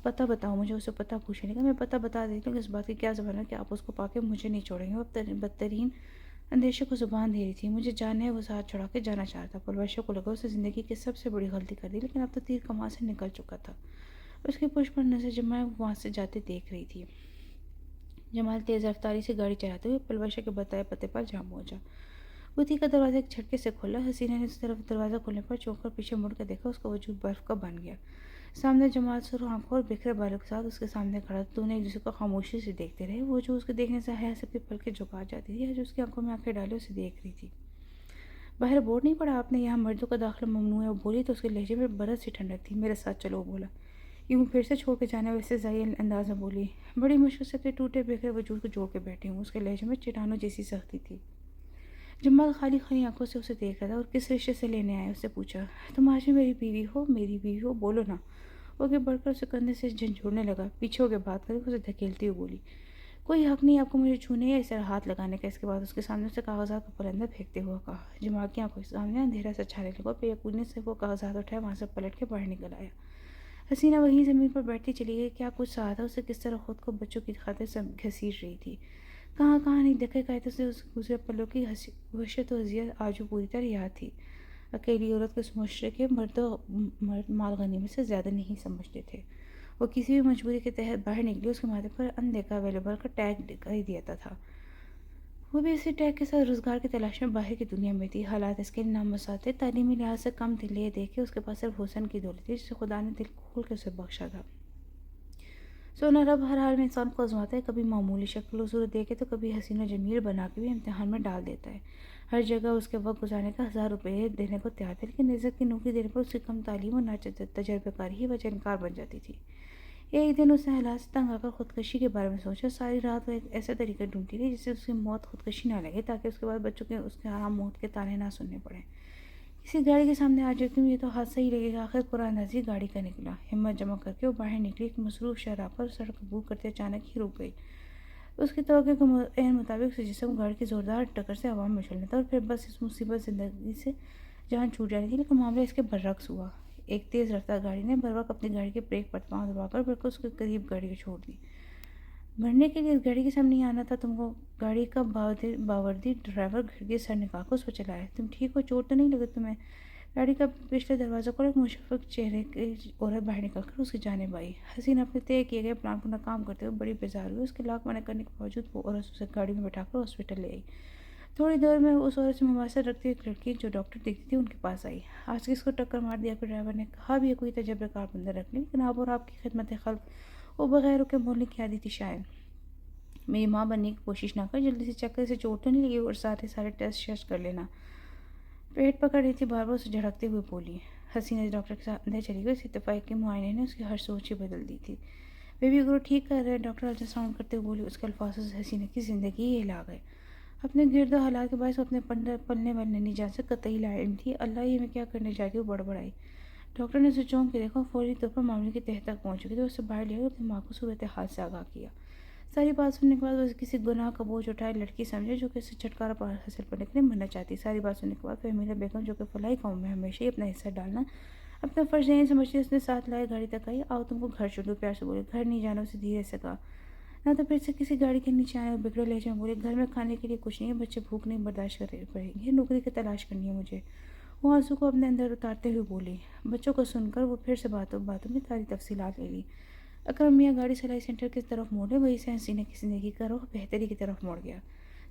A: پتہ بتاؤ مجھے، اسے پتہ پوچھنے لگا۔ میں پتہ بتا دیتی ہوں، اس بات کی کیا ضمانت کہ آپ اس کو پا کے مجھے نہیں چھوڑیں گے؟ وہ بدترین اندیشے کو زبان دے رہی تھی۔ مجھے جاننا ہے، وہ ساتھ چھڑا کے جانا چاہتا۔ پلوشہ کو لگا اسے زندگی کی سب سے بڑی غلطی کر دی، لیکن اب تو تیر کمان سے نکل چکا تھا۔ اس کی پشت پر نظر جمائے وہاں سے جاتے دیکھ رہی تھی۔ جمال تیز رفتاری سے گاڑی چلاتے ہوئے پلوشہ کے بتائے پتے پر جا پہنچا۔ بوتیک کا دروازہ ایک جھٹکے سے کھلا۔ حسینہ نے اس طرف دروازہ کھلنے پر چونک کر پیچھے مڑ کر دیکھا۔ اس کا وجود برف کا بن گیا۔ سامنے جمال سرخ آنکھوں اور بکھرے بالوں کے ساتھ اس کے سامنے کھڑا تھا۔ دونوں ایک دوسرے کو خاموشی سے دیکھتے رہے۔ وہ جو اس کے دیکھنے سے حیا سے پلکیں جھکا جاتی تھی، جو اس کی آنکھوں میں آنکھیں ڈالے اسے دیکھ رہی تھی۔ باہر بورڈ نہیں پڑا آپ نے یہاں مردوں کا داخلہ ممنوع ہے؟ وہ بولی تو اس کے لہجے میں برس سی ٹھنڈک تھی۔ میرے ساتھ چلو، وہ بولا۔ یوں پھر سے چھوڑ کے جانا ویسے زائل انداز میں بولی۔ بڑی مشکل سے اپنے ٹوٹے بکھرے وجود کو جوڑ کے بیٹھی ہوں۔ اس کے لہجے میں چٹانوں جیسی سختی تھی۔ جمال خالی خالی آنکھوں سے اسے دیکھ رہا تھا۔ اور کس رشتے سے لینے آئے؟ اس سے پوچھا۔ تم آج بھی میری بیوی ہو؟ میری بیوی ہو، بولو نا۔ وہ آگے بڑھ کر اسے کندھے سے جھنجھوڑنے لگا۔ پیچھے ہو کے بات کرے اسے دھکیلتی ہوئی بولی۔ کوئی حق نہیں آپ کو مجھے چھونے یا اس طرح ہاتھ لگانے کا۔ اس کے بعد اس کے سامنے سے کاغذات کا پلندہ پھینکتے ہوئے کہا۔ جمال کی آنکھوں کے سامنے اندھیرا سا چھانے لگا۔ بے یقینی سے وہ کاغذات اٹھائے وہاں سے پلٹ کے باہر نکل آیا۔ حسینہ وہیں زمین پر بیٹھی چلی گئی۔ کیا کچھ سہا تھا اسے، کس طرح خود کو بچوں کی خاطر سے گھسیٹ رہی تھی۔ کہاں کہاں نہیں دیکھے قائدوں سے اس گزرے پلوں کی وحشت و اذیت آج وہ پوری طرح یاد تھی۔ اکیلی عورت کو اس معاشرے کے مرد مال غنیمت سے زیادہ نہیں سمجھتے تھے۔ وہ کسی بھی مجبوری کے تحت باہر نکلی، اس کے ماتھے پر اندیکھا اویلیبل کا ٹیگ دکھائی دیتا تھا۔ وہ بھی اسی ٹیگ کے ساتھ روزگار کی تلاش میں باہر کی دنیا میں تھی۔ حالات اس کے نامساعد تھے، تعلیمی لحاظ سے کم تھے، لے دے کے اس کے پاس صرف حسن کی دولت تھی جسے خدا نے دل کھول کے اسے بخشا تھا۔ سونا رب ہر حال میں انسان کو آزماتا ہے، کبھی معمولی شکل و صورت دے کے تو کبھی حسین و جمیل بنا کے بھی امتحان میں ڈال دیتا ہے۔ ہر جگہ اس کے وقت گزارنے کا 1000 روپے دینے کو تیار تھا، لیکن عزت کی نوکری دینے پر اس کی کم تعلیم اور تجربہ کاری ہی وجہ انکار بن جاتی تھی۔ ایک دن اس نے حالات سے تنگ آ کر خودکشی کے بارے میں سوچا۔ ساری رات وہ ایک ایسا طریقہ ڈھونڈتی رہی جس سے اس کی موت خودکشی نہ لگے، تاکہ اس کے بعد بچوں کے اس کے آرام موت کے تانے نہ سننے پڑیں۔ کسی گاڑی کے سامنے آ جاتی ہوں، یہ تو حادثہ ہی لگے گا۔ آخر قرآن اندازی گاڑی کا نکلا۔ ہمت جمع کر کے وہ باہر نکلی۔ ایک مصروف شاہراہ پر سڑک عبور کرتے اچانک ہی رک گئی۔ اس کی توقع کے عین مطابق اس جسم گاڑی کی زوردار ٹکر سے ہوا میں اچھلنا تھا اور پھر بس اس مصیبت زندگی سے جان چھوٹ جانی تھی، لیکن معاملہ اس کے برعکس ہوا۔ ایک تیز رفتار گاڑی نے بروقت اپنی گاڑی کے بریک پر پاؤں دبا کر بالکل اس کے قریب گاڑی کو چھوڑ دی۔ بڑھنے کے لیے اس گاڑی کے سامنے آنا تھا تم کو؟ گاڑی کا باوردی ڈرائیور کھڑکی سے سر نکال کر اس پر چلایا۔ تم ٹھیک ہو؟ چوٹ تو نہیں لگی تمہیں؟ گاڑی کا پچھلے دروازہ کھولا۔ ایک مشفق چہرے کی عورت باہر نکل کر اس کی جانب آئی۔ حسین اپنے طے کیے گئے پلان کو ناکام کرتے ہوئے بڑی بیزار ہوئی۔ اس کے لاکھ منع کرنے کے باوجود وہ عورت اسے گاڑی میں بٹھا کر ہاسپٹل لے آئی۔ تھوڑی دیر میں اس عورت سے مماثلت رکھتی ایک لڑکی جو ڈاکٹر دکھتی تھی ان کے پاس آئی۔ آج کس کو ٹکر مار دیا؟ پھر ڈرائیور نے کہا بھی کوئی تجربہ کار بندہ رکھ لیں، لیکن آپ اور آپ کی خدمت خلق وہ بغیر رکے بولنے کی عادی تھی شاید۔ میری ماں بننے کی کوشش نہ کر، جلدی سے چکر سے چوٹ تو نہیں لگی اور سارے ٹیسٹ شیسٹ کر لینا۔ پیٹ پکڑ رہی تھی، بار بار اسے جھڑکتے ہوئے بولی۔ حسینہ ڈاکٹر کے ساتھ اندر چلی گئی۔ اس اتفاق کے معائنے نے اس کی ہر سوچ ہی بدل دی تھی۔ بیبی گرو ٹھیک کر رہے، ڈاکٹر الٹرا ساؤنڈ کرتے ہوئے بولی۔ اس کے الفاظ سے حسینہ کی زندگی ہی ہلا گئے۔ اپنے گرد و حالات کے باعث وہ اپنے پلنے والے ننھی جان سے قطعی لاعلم تھی۔ اللہ یہ میں کیا کرنے جا رہی ہوں، بڑبڑائی۔ ڈاکٹر نے اسے چونک کے دیکھا اور فوری طور پر معاملے کی تہہ تک پہنچ چکی تھی۔ اسے باہر لے کر اپنی ماں کو صورتحال سے آگاہ کیا۔ ساری بات سننے کے بعد وہ کسی گناہ کا بوجھ اٹھائے لڑکی سمجھے جو کہ اسے چھٹکارا حاصل کرنے کے لیے مرنا چاہتی۔ ساری بات سننے کے بعد فہمیدہ بیگم جو کہ فلاحی کاموں میں ہمیشہ ہی اپنا حصہ ڈالنا اپنا فرض نہیں سمجھتی، اس نے ساتھ لائے گاڑی تک آئی۔ آؤ تم کو گھر چلو، پیار سے بولے۔ گھر نہیں جانا، اسے دھیرے سے کہا۔ نہ تو پھر سے کسی گاڑی کے نیچے آنے اور بگڑے لہجے میں بولے۔ گھر میں کھانے کے لیے کچھ نہیں ہے، بچے بھوک نہیں برداشت کر پڑیں گے، نوکری کی تلاش کرنی ہے مجھے۔ وہ آنسو کو اپنے اندر اتارتے ہوئے بولی۔ بچوں کو سن کر وہ پھر سے باتوں میں ساری تفصیلات لے لی۔ اکرم میاں گاڑی سلائی سینٹر کی طرف موڑے، وہیں سے حسینہ کی زندگی کا رخ بہتری کی طرف موڑ گیا۔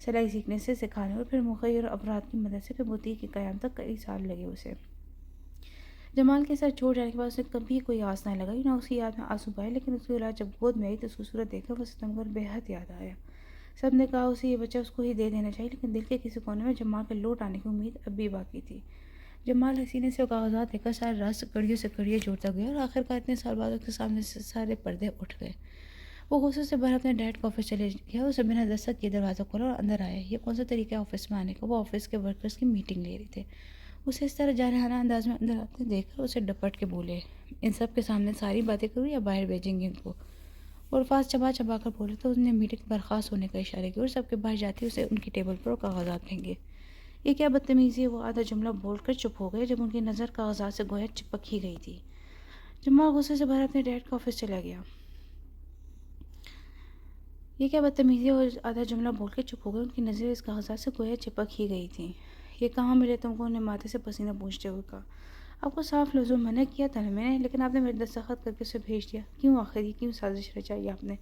A: سلائی سیکھنے سے سکھانے اور پھر مخیر افراد کی مدد سے پھر بوتیک کے قیام تک کئی سال لگے اسے۔ جمال کے سر چھوڑ جانے کے بعد اسے کبھی کوئی آس نہ لگائی، نہ اس کی یاد میں آنسو بہائے، لیکن اس کی اولاد جب گود میں آئی تو اس کی صورت دیکھ کر وہ ستم گر بے حد یاد آیا۔ سب نے کہا اسے یہ بچہ اس کو ہی دے دینا چاہیے، لیکن دل کے کسی کونے میں جمال کے لوٹ آنے کی امید اب بھی باقی تھی۔ جمال حسینہ سے کاغذات لے کر سارے رات سے کڑیوں سے کڑیاں جوڑتا گیا اور آخرکار اتنے سال بعد اس کے سامنے سے سارے پردے اٹھ گئے۔ وہ غصے سے باہر اپنے ڈیڈ کا آفس چلے گیا۔ اسے بنا دستک کیے دروازہ کھولا اور اندر آیا۔ یہ کون سا طریقہ ہے آفس میں آنے کا؟ وہ آفس کے ورکرز کی میٹنگ لے رہے تھے۔ اسے اس طرح جارحانہ انداز میں اندر آتے دیکھ کر اسے ڈپٹ کے بولے۔ ان سب کے سامنے ساری باتیں کروں یا باہر بھیجیں گے ان کو؟ اور الفاظ چبا چبا کر بولے تو اس نے میٹنگ برخاست ہونے کا اشارہ کیا اور سب کے باہر جاتی اسے ان کی ٹیبل پر کاغذات پھینکے۔ یہ کیا بدتمیزی ہے؟ وہ آدھا جملہ بول کر چپ ہو گئے جب ان کی نظر کاغذات سے گویا چپک ہی گئی تھی۔ جمال غصے سے باہر اپنے ڈیڈ کا آفس چلا گیا۔ یہ کیا بدتمیزی ہے؟ اور آدھا جملہ بول کے چپ ہو گئے، ان کی نظریں اس کاغذات سے گویا چپک ہی گئی تھیں۔ یہ کہاں ملے تم کو؟ انہیں ماتھے سے پسینہ پوچھتے ہوئے کہا۔ آپ کو صاف لفظوں میں منع کیا تھا نا میں نے، لیکن آپ نے میرے دستخط کر کے اسے بھیج دیا۔ کیوں آخر یہ کیوں سازش رچائی آپ نے؟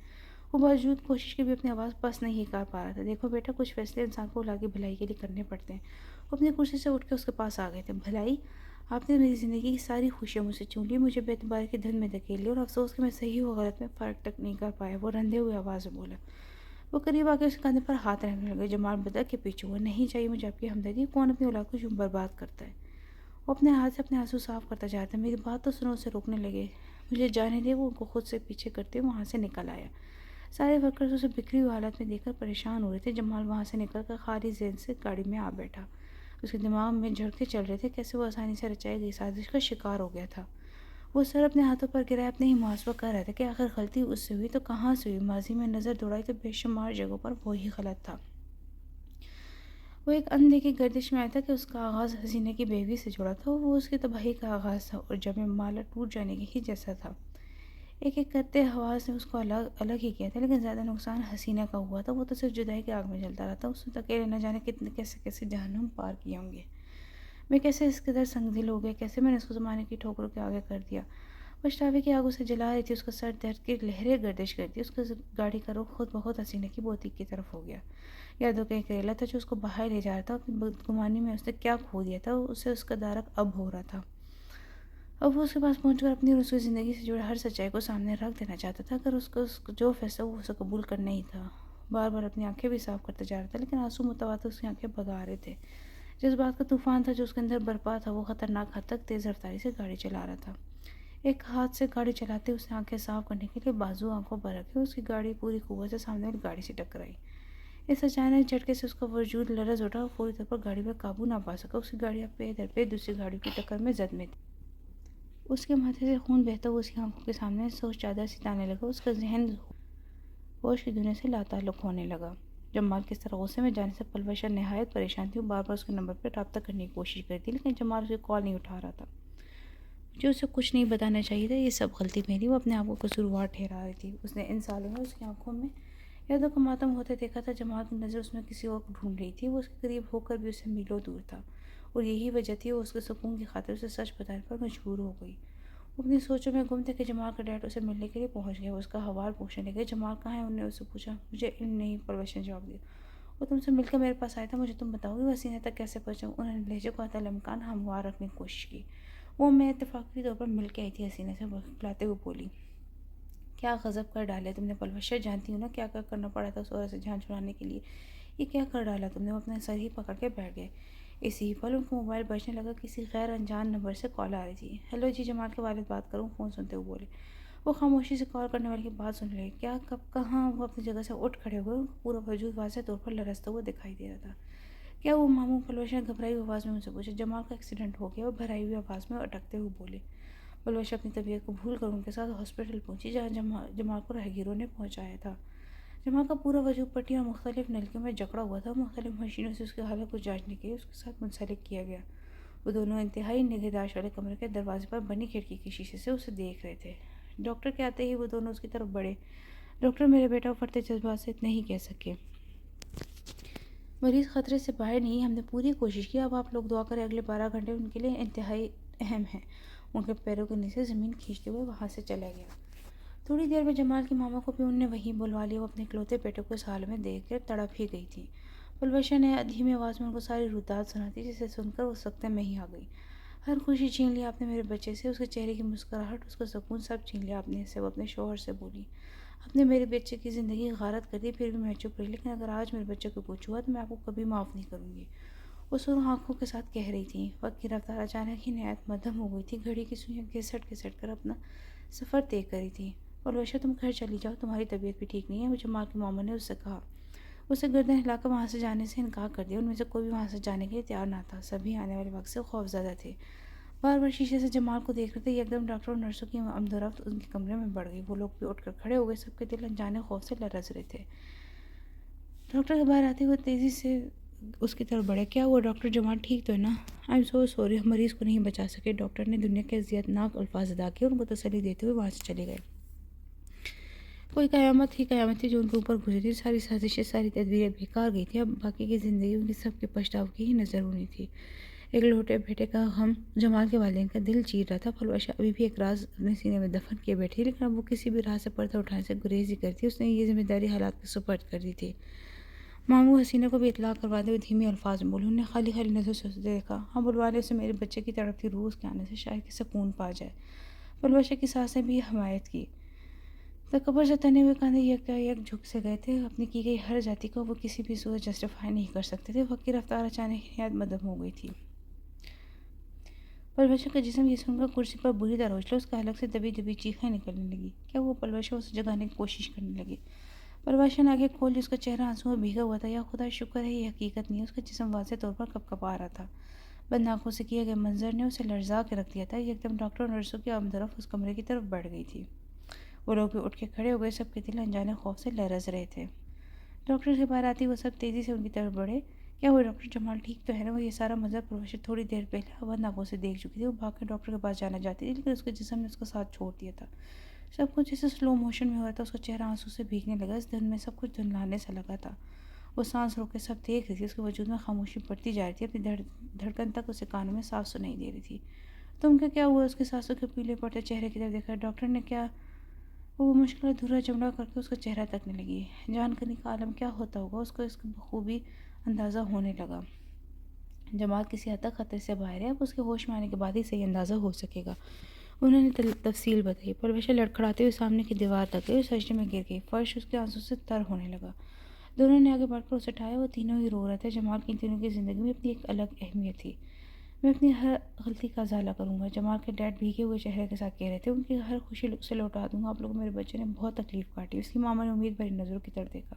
A: وہ باوجود کوشش کے بھی اپنی آواز پس نہیں کر پا رہا تھا۔ دیکھو بیٹا، کچھ فیصلے انسان کو اولاد کی بھلائی کے لیے کرنے پڑتے ہیں۔ وہ اپنی کرسی سے اٹھ کے اس کے پاس آ گئے تھے۔ بھلائی؟ آپ نے میری زندگی کی ساری خوشیاں مجھ سے چون لی، مجھے بے اعتباری کے دھن میں دھکیل لی، اور افسوس کہ میں صحیح و غلط میں فرق تک نہیں کر پایا۔ وہ رندے ہوئے آواز میں بولا۔ وہ قریب آ کے اس کے کندھے پر ہاتھ رکھنے لگے۔ جمال بدک کے پیچھے ہوا۔ نہیں چاہیے مجھے آپ کی ہمدردی، کون اپنی اولاد کو یوں برباد کرتا ہے؟ وہ اپنے ہاتھ سے اپنے آنسو صاف کرتا جا رہا تھا۔ میری بات تو سنو، اسے روکنے لگے۔ مجھے جانے دے۔ وہ ان کو خود سے پیچھے کرتے ہوئے وہاں سے نکل آیا۔ سارے ورکرز اسے بکھری ہوئی حالت میں دیکھ کر پریشان ہو رہے تھے۔ جمال وہاں سے نکل کر خالی ذہن سے گاڑی میں آ بیٹھا۔ اس کے دماغ میں جھڑکے چل رہے تھے، کیسے وہ آسانی سے رچائی گئی سازش کا شکار ہو گیا تھا۔ وہ سر اپنے ہاتھوں پر گرائے اپنے ہی محاسبہ کر رہا تھا کہ آخر غلطی اس سے ہوئی تو کہاں سے ہوئی۔ ماضی میں نظر دوڑائی تو بے شمار جگہوں پر وہی غلط تھا۔ وہ ایک اندیکھی گردش میں آیا تھا کہ اس کا آغاز حسینہ کی بیوی سے جڑا تھا، وہ اس کی تباہی کا آغاز تھا اور جب مالا ٹوٹ جانے کے ہی جیسا تھا۔ ایک ایک کرتے حواس نے اس کو الگ ہی کیا تھا، لیکن زیادہ نقصان حسینہ کا ہوا تھا۔ وہ تو صرف جدائی کی آگ میں جلتا رہا تھا۔ اس نے اکیلے نہ جانے کتنے کیسے جہنم پار کیے ہوں گے۔ میں کیسے اس قدر سنگ دل ہو گیا، کیسے میں نے اس کو زمانے کی ٹھوکروں کے آگے کر دیا۔ پچھتاوے کی آگ اسے جلا رہی تھی، اس کا سر درد کی لہریں گردش کرتی، اس کا گاڑی کا رخ خود بخود حسینہ کی بوتیک کی طرف ہو گیا۔ یادوں کا ایک ریلا تھا جو اس کو باہر لے جا رہا تھا۔ اپنی بدگمانی میں اس نے کیا کھو دیا تھا، اسے اس کا دارک اب ہو رہا تھا۔ اب وہ اس کے پاس پہنچ کر اپنی رسوئی زندگی سے جڑے ہر سچائی کو سامنے رکھ دینا چاہتا تھا، اگر اس کو جو فیصلہ وہ اسے قبول کرنا ہی تھا۔ بار بار اپنی آنکھیں بھی صاف کرتا جا رہا تھا، لیکن آنسو متواتر اس کی آنکھیں بھگا رہے تھے۔ جس بات کا طوفان تھا جو اس کے اندر برپا تھا، وہ خطرناک حد تک تیز رفتاری سے گاڑی چلا رہا تھا۔ ایک ہاتھ سے گاڑی چلاتے اس نے آنکھیں صاف کرنے کے لیے بازو آنکھوں پر رکھے، اس کی گاڑی پوری قوت سے سامنے والی گاڑی سے ٹکرائی۔ اس اچانک جھٹکے سے اس کا وجود لرز اٹھا اور فوری طور پر گاڑی پر قابو نہ پا سکا۔ اس کی گاڑی اب پے در پے دوسری گاڑیوں کی ٹکر میں زد میں تھی۔ اس کے ماتھے سے خون بہتا ہوا اس کی آنکھوں کے سامنے سوز چادر سی تانے لگا۔ اس کا ذہن ہوش کی دنیا سے لاتعلق ہونے لگا۔ جمال کس طرح غصے میں جانے سے پلوشا نہایت پریشان تھی۔ وہ بار بار اس کے نمبر پر رابطہ کرنے کی کوشش کرتی، لیکن جمال اسے کال نہیں اٹھا رہا تھا۔ مجھے اسے کچھ نہیں بتانا چاہیے تھا، یہ سب غلطی میری۔ وہ اپنے آپ کو قصوروار ٹھہرا رہی تھی۔ اس نے ان سالوں میں اس کی آنکھوں میں یادوں کا ماتم ہوتے دیکھا تھا۔ جمال کی نظر اس میں کسی اور کو ڈھونڈ رہی تھی، وہ اس کے قریب ہو کر بھی اسے میلوں دور تھا، اور یہی وجہ تھی وہ اس کے سکون کی خاطر اسے سچ بتانے پر مجبور ہو گئی۔ وہ اپنی سوچوں میں گم تھا کہ جمال کا ڈیڈ اسے ملنے کے لیے پہنچ گیا۔ وہ اس کا حوال پوچھنے لگے، جمال کہاں ہے؟ انہوں نے اس سے پوچھا۔ مجھے علم نہیں، پرویش نے جواب دیا۔ وہ تم سے مل کر میرے پاس آیا تھا، مجھے تم بتاؤ گے وہ حسینہ تک کیسے پہنچا؟ انہوں نے لہجے کو حتی الامکان ہموار رکھنے کی کوشش کی۔ وہ میں اتفاقی طور پر مل کے آئی تھی، حسینہ سے بتلاتے ہوئے بولی۔ کیا غضب کر ڈالا تم نے پلوشا، جانتی ہو نا کیا کیا کرنا پڑا تھا اس عورت سے جان چھڑانے کے لیے؟ یہ کیا کر ڈالا تم نے؟ وہ اپنے سر ہی پکڑ کے بیٹھ گئے۔ اسی پل ان کو موبائل بجنے لگا۔ کسی غیر انجان نمبر سے کال آ رہی تھی۔ ہیلو جی، جمال کے والد بات کروں، فون سنتے ہوئے بولے۔ وہ خاموشی سے کال کرنے والے کی بات سننے لگے۔ کیا، کب، کہاں؟ وہ اپنی جگہ سے اٹھ کھڑے ہوئے۔ ان کو پورا وجود واضح طور پر لرزتا ہوا دکھائی دے رہا تھا۔ کیا وہ ماموں؟ پلوشا نے گھبرائی ہوئی آواز میں ان سے پوچھا۔ جمال کا ایکسیڈنٹ ہو گیا، وہ بھرائی ہوئی آواز میں اٹکتے ہوئے بولے۔ پلوشا اپنی طبیعت کو بھول کر ان کے ساتھ ہاسپٹل پہنچی، جہاں جمال کو راہگیروں نے پہنچایا تھا۔ جمال کا پورا وجود پٹیوں اور مختلف نلکیوں میں جکڑا ہوا تھا۔ مختلف مشینوں سے اس کی حالت کو جانچنے کے لیے اس کے ساتھ منسلک کیا گیا۔ وہ دونوں انتہائی نگہداشت والے کمرے کے دروازے پر بنی کھڑکی کے شیشے سے اسے دیکھ رہے تھے۔ ڈاکٹر کے آتے ہی وہ دونوں اس کی طرف بڑھے۔ ڈاکٹر، میرے بیٹا، وہ پھٹتے جذبات سے اتنا ہی کہہ سکے۔ مریض خطرے سے باہر نہیں، ہم نے پوری کوشش کی، اب آپ لوگ دعا کریں، اگلے 12 گھنٹے ان کے لیے انتہائی اہم ہیں۔ ان کے پیروں کے نیچے زمین کھینچتے ہوئے وہاں سے چلا گیا۔ تھوڑی دیر میں جمال کی ماما کو بھی انہوں نے وہیں بلوا لیا۔ وہ اپنے اکلوتے بیٹے کو اس حال میں دیکھ کر تڑپ ہی گئی تھی۔ پلوشا نے دھیمی آواز میں ان کو ساری رودات سناتی، جسے سن کر وہ سکتے میں ہی آ گئی۔ ہر خوشی چھین لی آپ نے میرے بچے سے، اس کے چہرے کی مسکراہٹ، اس کا سکون، سب چھین لیا آپ نے اس سے۔ وہ اپنے شوہر سے بولی، آپ نے میرے بچے کی زندگی غارت کر دی، پھر بھی میں چپ رہی، لیکن اگر آج میرے بچے کو کچھ ہوا تو میں آپ کو کبھی معاف نہیں کروں گی۔ وہ سرخ آنکھوں کے ساتھ کہہ رہی تھی۔ وقت کی رفتار اچانک ہی نہایت مدھم ہو گئی تھی۔ گھڑی کی سوئیاں گھسٹ گھسٹ کر اپنا سفر طے کری تھی۔ پلوشا، تم گھر چلی جاؤ، تمہاری طبیعت بھی ٹھیک نہیں ہے، جمال کی ماما نے اس سے کہا۔ اسے گردن ہلا کر وہاں سے جانے سے انکار کر دیا۔ ان میں سے کوئی بھی وہاں سے جانے کے لیے تیار نہ تھا۔ سبھی آنے والے وقت سے خوفزدہ تھے، بار بار شیشے سے جمال کو دیکھ رہے تھے۔ یکدم ڈاکٹر اور نرسوں کی آمد و رفت ان کے کمرے میں بڑھ گئی۔ وہ لوگ بھی اٹھ کر کھڑے ہو گئے، سب کے دل انجانے خوف سے لرز رہے تھے۔ ڈاکٹر کے باہر آتے ہوئے تیزی سے اس کی طرف بڑھے۔ کیا ہوا ڈاکٹر؟ جمال ٹھیک تو ہے نا؟ آئی ایم سو سوری، ہم مریض کو نہیں بچا سکے۔ ڈاکٹر نے دنیا کے اذیت ناک الفاظ ادا کیے، ان کو تسلی دیتے ہوئے وہاں سے چلے گئے۔ کوئی قیامت ہی قیامت تھی جو ان کے اوپر گزری تھی۔ ساری سازشیں، ساری تدبیریں بیکار گئی تھی۔ اب باقی کی زندگی ان کی سب کے پچھتاوا کی ہی نظر ہونی تھی۔ ایک لوٹے بیٹے کا غم جمال کے والدین کا دل چیر رہا تھا۔ پلوشا ابھی بھی ایک راز اپنے سینے میں دفن کیے بیٹھی، لیکن اب وہ کسی بھی راہ سے پردہ اٹھانے سے گریز ہی کرتی۔ اس نے یہ ذمہ داری حالات کے سپرد کر دی تھی۔ ماموں حسینہ کو بھی اطلاع کرواتے ہوئے دھیمی الفاظ میں بولے، انہیں خالی خالی نظر سے اسے دیکھا۔ ہاں بلوانے اسے میرے بچے کی تڑپتی روح اس کے آنے سے شاید کہ سکون پا جائے۔ بلوشہ کی ساس نے بھی حمایت کی۔ تکبر سے تنے ہوئے کاندھے یک جھک سے گئے تھے، اپنی کی گئی ہر زیادتی کو وہ کسی بھی صورت جسٹیفائی نہیں کر سکتے تھے۔ وقت کی رفتار اچانک ہی نہایت مدھم ہو گئی تھی۔ پلوشہ کا جسم یہ سن کر کرسی پر بری طرح اچھلا، اس کے حلق سے دبی دبی چیخیں نکلنے لگی۔ کیا وہ پلوشہ اسے جگانے کی کوشش کرنے لگے؟ پلوشہ نے آگے کھول لی، اس کا چہرہ آنسوں میں بھیگا ہوا تھا۔ یا خدا شکر ہے یہ حقیقت نہیں ہے، اس کا جسم واضح طور پر کپکپا رہا تھا۔ بند آنکھوں سے کیے گئے منظر نے اسے لرزا کے رکھ دیا تھا۔ یکدم ڈاکٹر اور نرسوں کی آمد اس کمرے کی طرف بڑھ گئی تھی۔ وہ لوگ بھی اٹھ کے کھڑے ہو گئے، سب کے دل انجانے خوف سے لرز رہے تھے۔ ڈاکٹر کے باہر آتی وہ سب تیزی سے ان کی طرف بڑھے۔ کیا وہ ڈاکٹر جمال ٹھیک تو ہے نا؟ وہ یہ سارا منظر پلوشہ تھوڑی دیر پہلے بند آنکھوں سے دیکھ چکی تھی۔ وہ بھاگ کے ڈاکٹر کے پاس جانا چاہتی تھی، لیکن اس کے جسم نے اس کا ساتھ چھوڑ دیا تھا۔ سب کچھ جیسے سلو موشن میں ہو رہا تھا، اس کا چہرہ آنسوں سے بھیگنے لگا، اس دھند میں سب کچھ دھندلانے سا لگا تھا۔ وہ سانس روک کے سب دیکھ رہی تھی، اس کے وجود میں خاموشی بڑھتی جا رہی تھی، اپنی دھڑکن تک اسے کانوں میں صاف سنائی دے رہی تھی۔ تم کیا ہوا؟ اس کے سانسوں کے پیلے پڑتے چہرے کی طرف دیکھا۔ ڈاکٹر نے کیا؟ وہ مشکل ادھورا جملہ کر کے اس کا چہرہ تکنے لگی۔ جان کنی کا عالم کیا ہوتا ہوگا، اس کو اس کا بخوبی اندازہ ہونے لگا۔ جمال کسی حد تک خطرے سے باہر ہے، اب اس کے ہوش میں آنے کے بعد ہی صحیح اندازہ ہو سکے گا۔ انہوں نے تفصیل بتائی۔ پلوشہ لڑکھڑاتے ہوئے سامنے کی دیوار تک گئی اور سجدے میں گر گئی۔ فرش اس کے آنسوں سے تر ہونے لگا۔ دونوں نے آگے بڑھ کر اسے اٹھایا۔ وہ تینوں ہی رو رہے تھے۔ جمال کی ان تینوں کی زندگی میں اپنی ایک الگ اہمیت تھی۔ میں اپنی ہر غلطی کا ازالہ کروں گا، جمال کے ڈیڈ بھیگے ہوئے چہرے کے ساتھ کہہ رہے تھے۔ ان کی ہر خوشی اسے لوٹا دوں گا۔ آپ لوگوں میرے بچے نے بہت تکلیف کاٹی۔ اس کی ماما نے امید بھری نظروں کی طرف دیکھا۔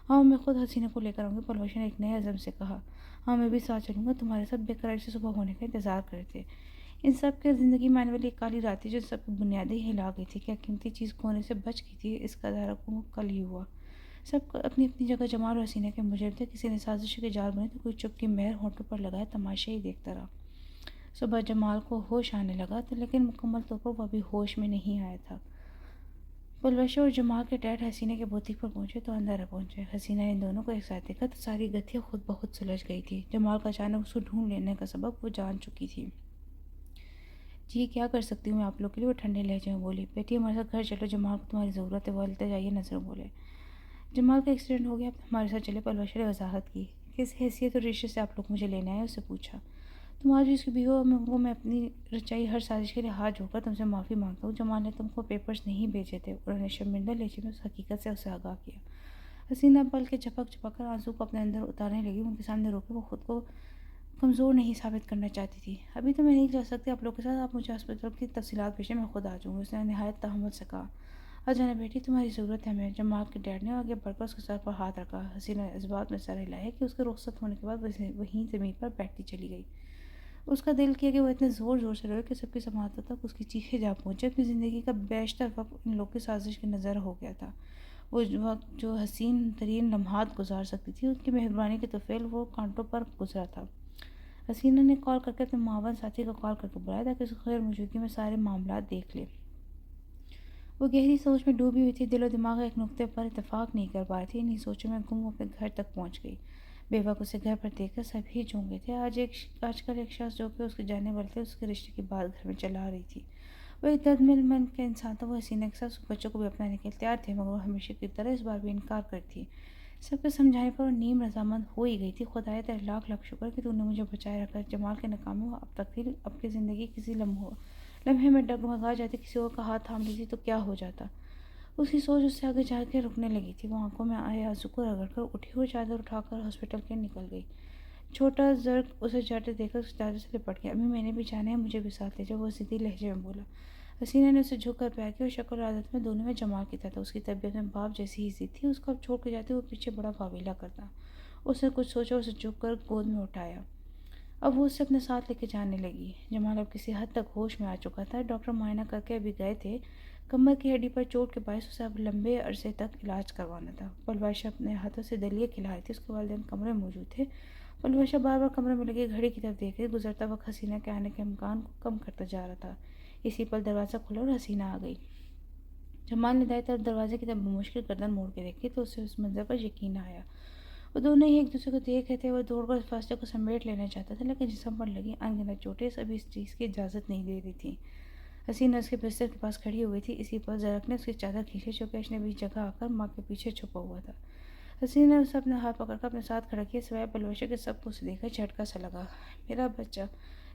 A: ہاں میں خود حسینہ کو لے کر آؤں گی، پلوشہ نے ایک نئے عزم سے کہا۔ ہاں میں بھی ساتھ چلوں گا، تمہارے ساتھ بے قراری سے صبح ہونے کا انتظار کرتے۔ ان سب کے زندگی میں آنے والی ایک کالی رات تھی جو سب کی بنیادیں ہلا گئی تھی۔ کیا قیمتی چیز کھونے سے بچ گئی تھی؟ اس کا ادارہ کل ہی ہوا۔ سب اپنی اپنی جگہ جمال اور حسینہ کے مجرم تھے۔ کسی نے سازش کے جال بنے تو کوئی چپ کی مہر ہونٹوں پر لگائے تماشا ہی دیکھتا رہا۔ صبح جمال کو ہوش آنے لگا تھا، لیکن مکمل طور پر وہ ابھی ہوش میں نہیں آیا تھا۔ پلوشہ اور جمال کے ڈیڈ حسینہ کے بوتیک پر پہنچے تو اندر پہنچے۔ حسینہ نے ان دونوں کو ایک ساتھ دیکھا تو ساری گتھیاں خود بخود سلجھ گئی تھی۔ جمال کا اچانک اس کو ڈھونڈ لینے کا سبب وہ جان چکی تھی۔ جی کیا کر سکتی ہوں میں آپ لوگ کے لیے؟ وہ ٹھنڈے لہجے میں بولی۔ بیٹی ہمارے ساتھ گھر چلو، جمال کو تمہاری ضرورت ہے۔ وہ التجائی نظروں بولے۔ جمال کا ایکسیڈنٹ ہو گیا، اب ہمارے ساتھ چلے، پلوشہ نے وضاحت کی۔ کس حیثیت اور رشتے سے آپ لوگ مجھے لینے آئے؟ اس سے پوچھا۔ تم آج بھی اس کی بیوی ہو، میں اپنی رچائی ہر سازش کے لیے ہاتھ جوڑ کر تم سے معافی مانگتا ہوں۔ جمال نے تم کو پیپرز نہیں بھیجے تھے، انہوں نے شرمندہ لہجے میں اس حقیقت سے اسے آگاہ کیا۔ حسینہ پل کے جھپک جھپک کر آنسو کو اپنے اندر اتارنے لگی۔ ان کے سامنے رو کے وہ خود کو کمزور نہیں ثابت کرنا چاہتی تھی۔ ابھی تو میں نہیں جا سکتی آپ لوگ کے ساتھ، آپ مجھے ہسپتال کی تفصیلات بھیجیں، میں خود آ جاؤں گی، اس نے نہایت تحمل سے کہا۔ آ جانا بیٹی، تمہاری ضرورت ہے ہمیں۔ جمال کے ڈیڈ نے آگے بڑھ کر اس کے سر پر ہاتھ رکھا۔ حسینہ نے اس بات میں سر ہلایا کہ اس کے رخصت ہونے کے بعد وہیں زمین پر بیٹھتی چلی گئی۔ اس کا دل کیا کہ وہ اتنے زور زور سے روئے کہ سب کی سماعتوں تک اس کی چیخیں جا پہنچے۔ اپنی زندگی کا بیشتر وقت ان لوگوں کی سازش کے نظر ہو گیا تھا۔ وہ وقت جو حسین ترین لمحات گزار سکتی تھی، ان کی مہربانی کے طفیل وہ کانٹوں پر گزرا تھا۔ حسینہ نے کال کر کے اپنے معاون ساتھی کو کال کر کے بلایا تاکہ اس غیر موجودگی میں سارے معاملات دیکھ لے۔ وہ گہری سوچ میں ڈوبی ہوئی تھی، دل و دماغ ایک نقطے پر اتفاق نہیں کر پا رہی تھی۔ انہی سوچوں میں گم وہ اپنے گھر تک پہنچ گئی۔ بے وقت اسے گھر پر دیکھ کر سب ہی چونک گئے تھے۔ آج کل ایک شخص جو کہ اس کے جانے والے تھے، اس کے رشتے کی بات گھر میں چلا رہی تھی۔ وہ ایک درد مند من کا انسان تھا۔ وہ حسینہ کے ساتھ اس بچوں کو بھی اپنانے کے لیے تیار تھے، مگر وہ ہمیشہ کی طرح اس بار بھی انکار کرتی۔ سب کے سمجھانے پر وہ نیم رضامند ہو ہی گئی تھی۔ خدایا تیرا لاکھ لاکھ شکر کہ تو نے مجھے بچائے رکھا۔ جمال کے ناکامی وہ اب تک تھی، اب کی زندگی کسی لمحے میں ڈگمگا جاتی، کسی اور کا ہاتھ تھام لیتی تو کیا ہو جاتا۔ اس کی سوچ اس سے آگے جا کے رکنے لگی تھی۔ وہ آنکھوں میں آئے آنسو کو رگڑ کر اٹھی اور چادر اٹھا کر ہاسپٹل کے نکل گئی۔ چھوٹا زرق اسے جاتے دیکھ کر اس چادر سے لپٹ گیا۔ امی میں نے بھی جانا ہے، مجھے بھی ساتھ لے جاؤ، وہ ضدی لہجے میں بولا۔ حسینہ نے اسے جھک کر پیار کیا اور شکل و عادت میں دونوں میں جمال کی طرح تھا۔ اس کی طبیعت میں باپ جیسی ہی ضد تھی۔ اس کو اب چھوڑ کے جاتے وہ پیچھے بڑا واویلا کرتا۔ اس نے کچھ سوچا، اسے جھک کر گود میں اٹھایا۔ اب وہ اسے اپنے ساتھ لے کے جانے لگی۔ جمال اب کسی حد تک ہوش میں آ چکا تھا۔ ڈاکٹر معائنہ کر کے ابھی گئے تھے۔ کمر کی ہڈی پر چوٹ کے باعث اسے اب لمبے عرصے تک علاج کروانا تھا۔ پلوشہ اپنے ہاتھوں سے دلیے کھلا رہی تھی۔ اس کے والدین کمرے میں موجود تھے۔ پلوشہ بار بار کمرے میں لگی گھڑی کی طرف دیکھ رہی۔ گزرتا وقت حسینہ کے آنے کے امکان کو کم کرتا جا رہا تھا۔ اسی پل دروازہ کھلا اور حسینہ آ گئی۔ جمال نے دائیں طرف دروازے کی طرف بمشکل گردن موڑ کے دیکھی تو اسے اس منظر پر یقین نہ آیا۔ وہ دونوں ہی ایک دوسرے کو دیکھ رہے تھے۔ وہ دوڑ کر اس فاصلے کو سمیٹ لینا چاہتا تھا، لیکن جسم پر لگی انگنت چوٹیں ابھی اس چیز کی اجازت نہیں دے رہی تھیں۔ حسینہ اس کے بستر کے پاس کھڑی ہوئی تھی۔ اسی پر زرق نے اس کی چادر کھینچ لی، جو کہ اجنبی جگہ آ کر ماں کے پیچھے چھپا ہوا تھا۔ حسین نے اسے اپنا ہاتھ پکڑ کر اپنے ساتھ کھڑا کیا، سوائے پلوشے کے سب کو اسے دیکھ کر جھٹکا سا لگا۔ میرا بچہ!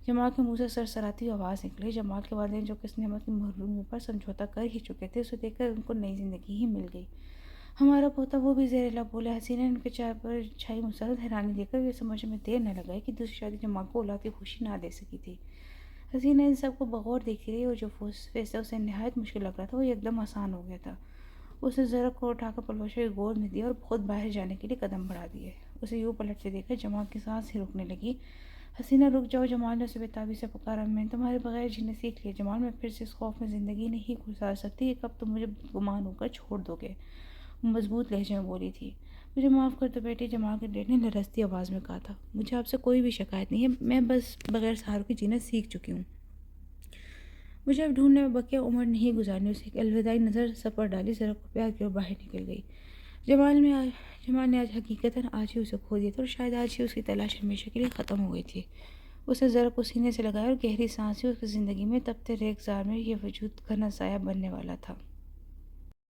A: جمال کے منہ سے سرسراتی آواز نکلی۔ جمال کے والدین جو کہ اس نعمت کی محرومی پر سمجھوتا کر ہی چکے تھے، اسے دیکھ کر ان کو نئی زندگی ہی مل گئی۔ ہمارا پوتا! وہ بھی زیر لب بولے۔ حسین نے ان کے چہرے پر چھائی مسرت حیرانی دیکھ کر یہ سمجھنے میں دیر نہ لگائی کہ دوسری شادی جمال کو اولاد کی خوشی نہ دے سکی تھی۔ حسین ان سب کو بغور دیکھتی رہی اور جو فیصلہ اسے نہایت مشکل لگ رہا تھا وہ یکدم آسان ہو گیا تھا۔ اس نے زرق کو اٹھا کر پلوشے کی گود میں دیا اور خود باہر جانے کے لیے قدم بڑھا دیے۔ اسے یوں پلٹتے دیکھ کر جمال کی سانس ہی رکنے لگی۔ حسینہ رک جاؤ! جمال نے اسے بےتابی سے پکارا۔ میں نے تمہارے بغیر جینا سیکھ لیا جمال، میں پھر سے اس خوف میں زندگی نہیں گزار سکتی کہ کب تم مجھے گمان ہو کر چھوڑ دو گے، وہ مضبوط لہجے میں بولی تھی۔ مجھے معاف کر دو بیٹی، جمال کے ڈیڈ نے لرزتی آواز میں کہا تھا۔ مجھے آپ سے کوئی بھی شکایت نہیں ہے، میں بس بغیر سہاروں کے جینا سیکھ چکی ہوں۔ مجھے اب ڈھونڈنے میں بقیہ عمر نہیں گزارنی۔ اسے ایک الوداعی نظر سر پر ڈالی، زرق کو پیار کی اور باہر نکل گئی۔ جمال نے آج حقیقتاً آج ہی اسے کھو دیا تھا اور شاید آج ہی اس کی تلاش ہمیشہ کے لیے ختم ہو گئی تھی۔ اس نے زرق کو سینے سے لگایا اور گہری سانس لی۔ اس کی زندگی میں تپتے ریگزار میں یہ وجود گھنا سایہ بننے والا تھا۔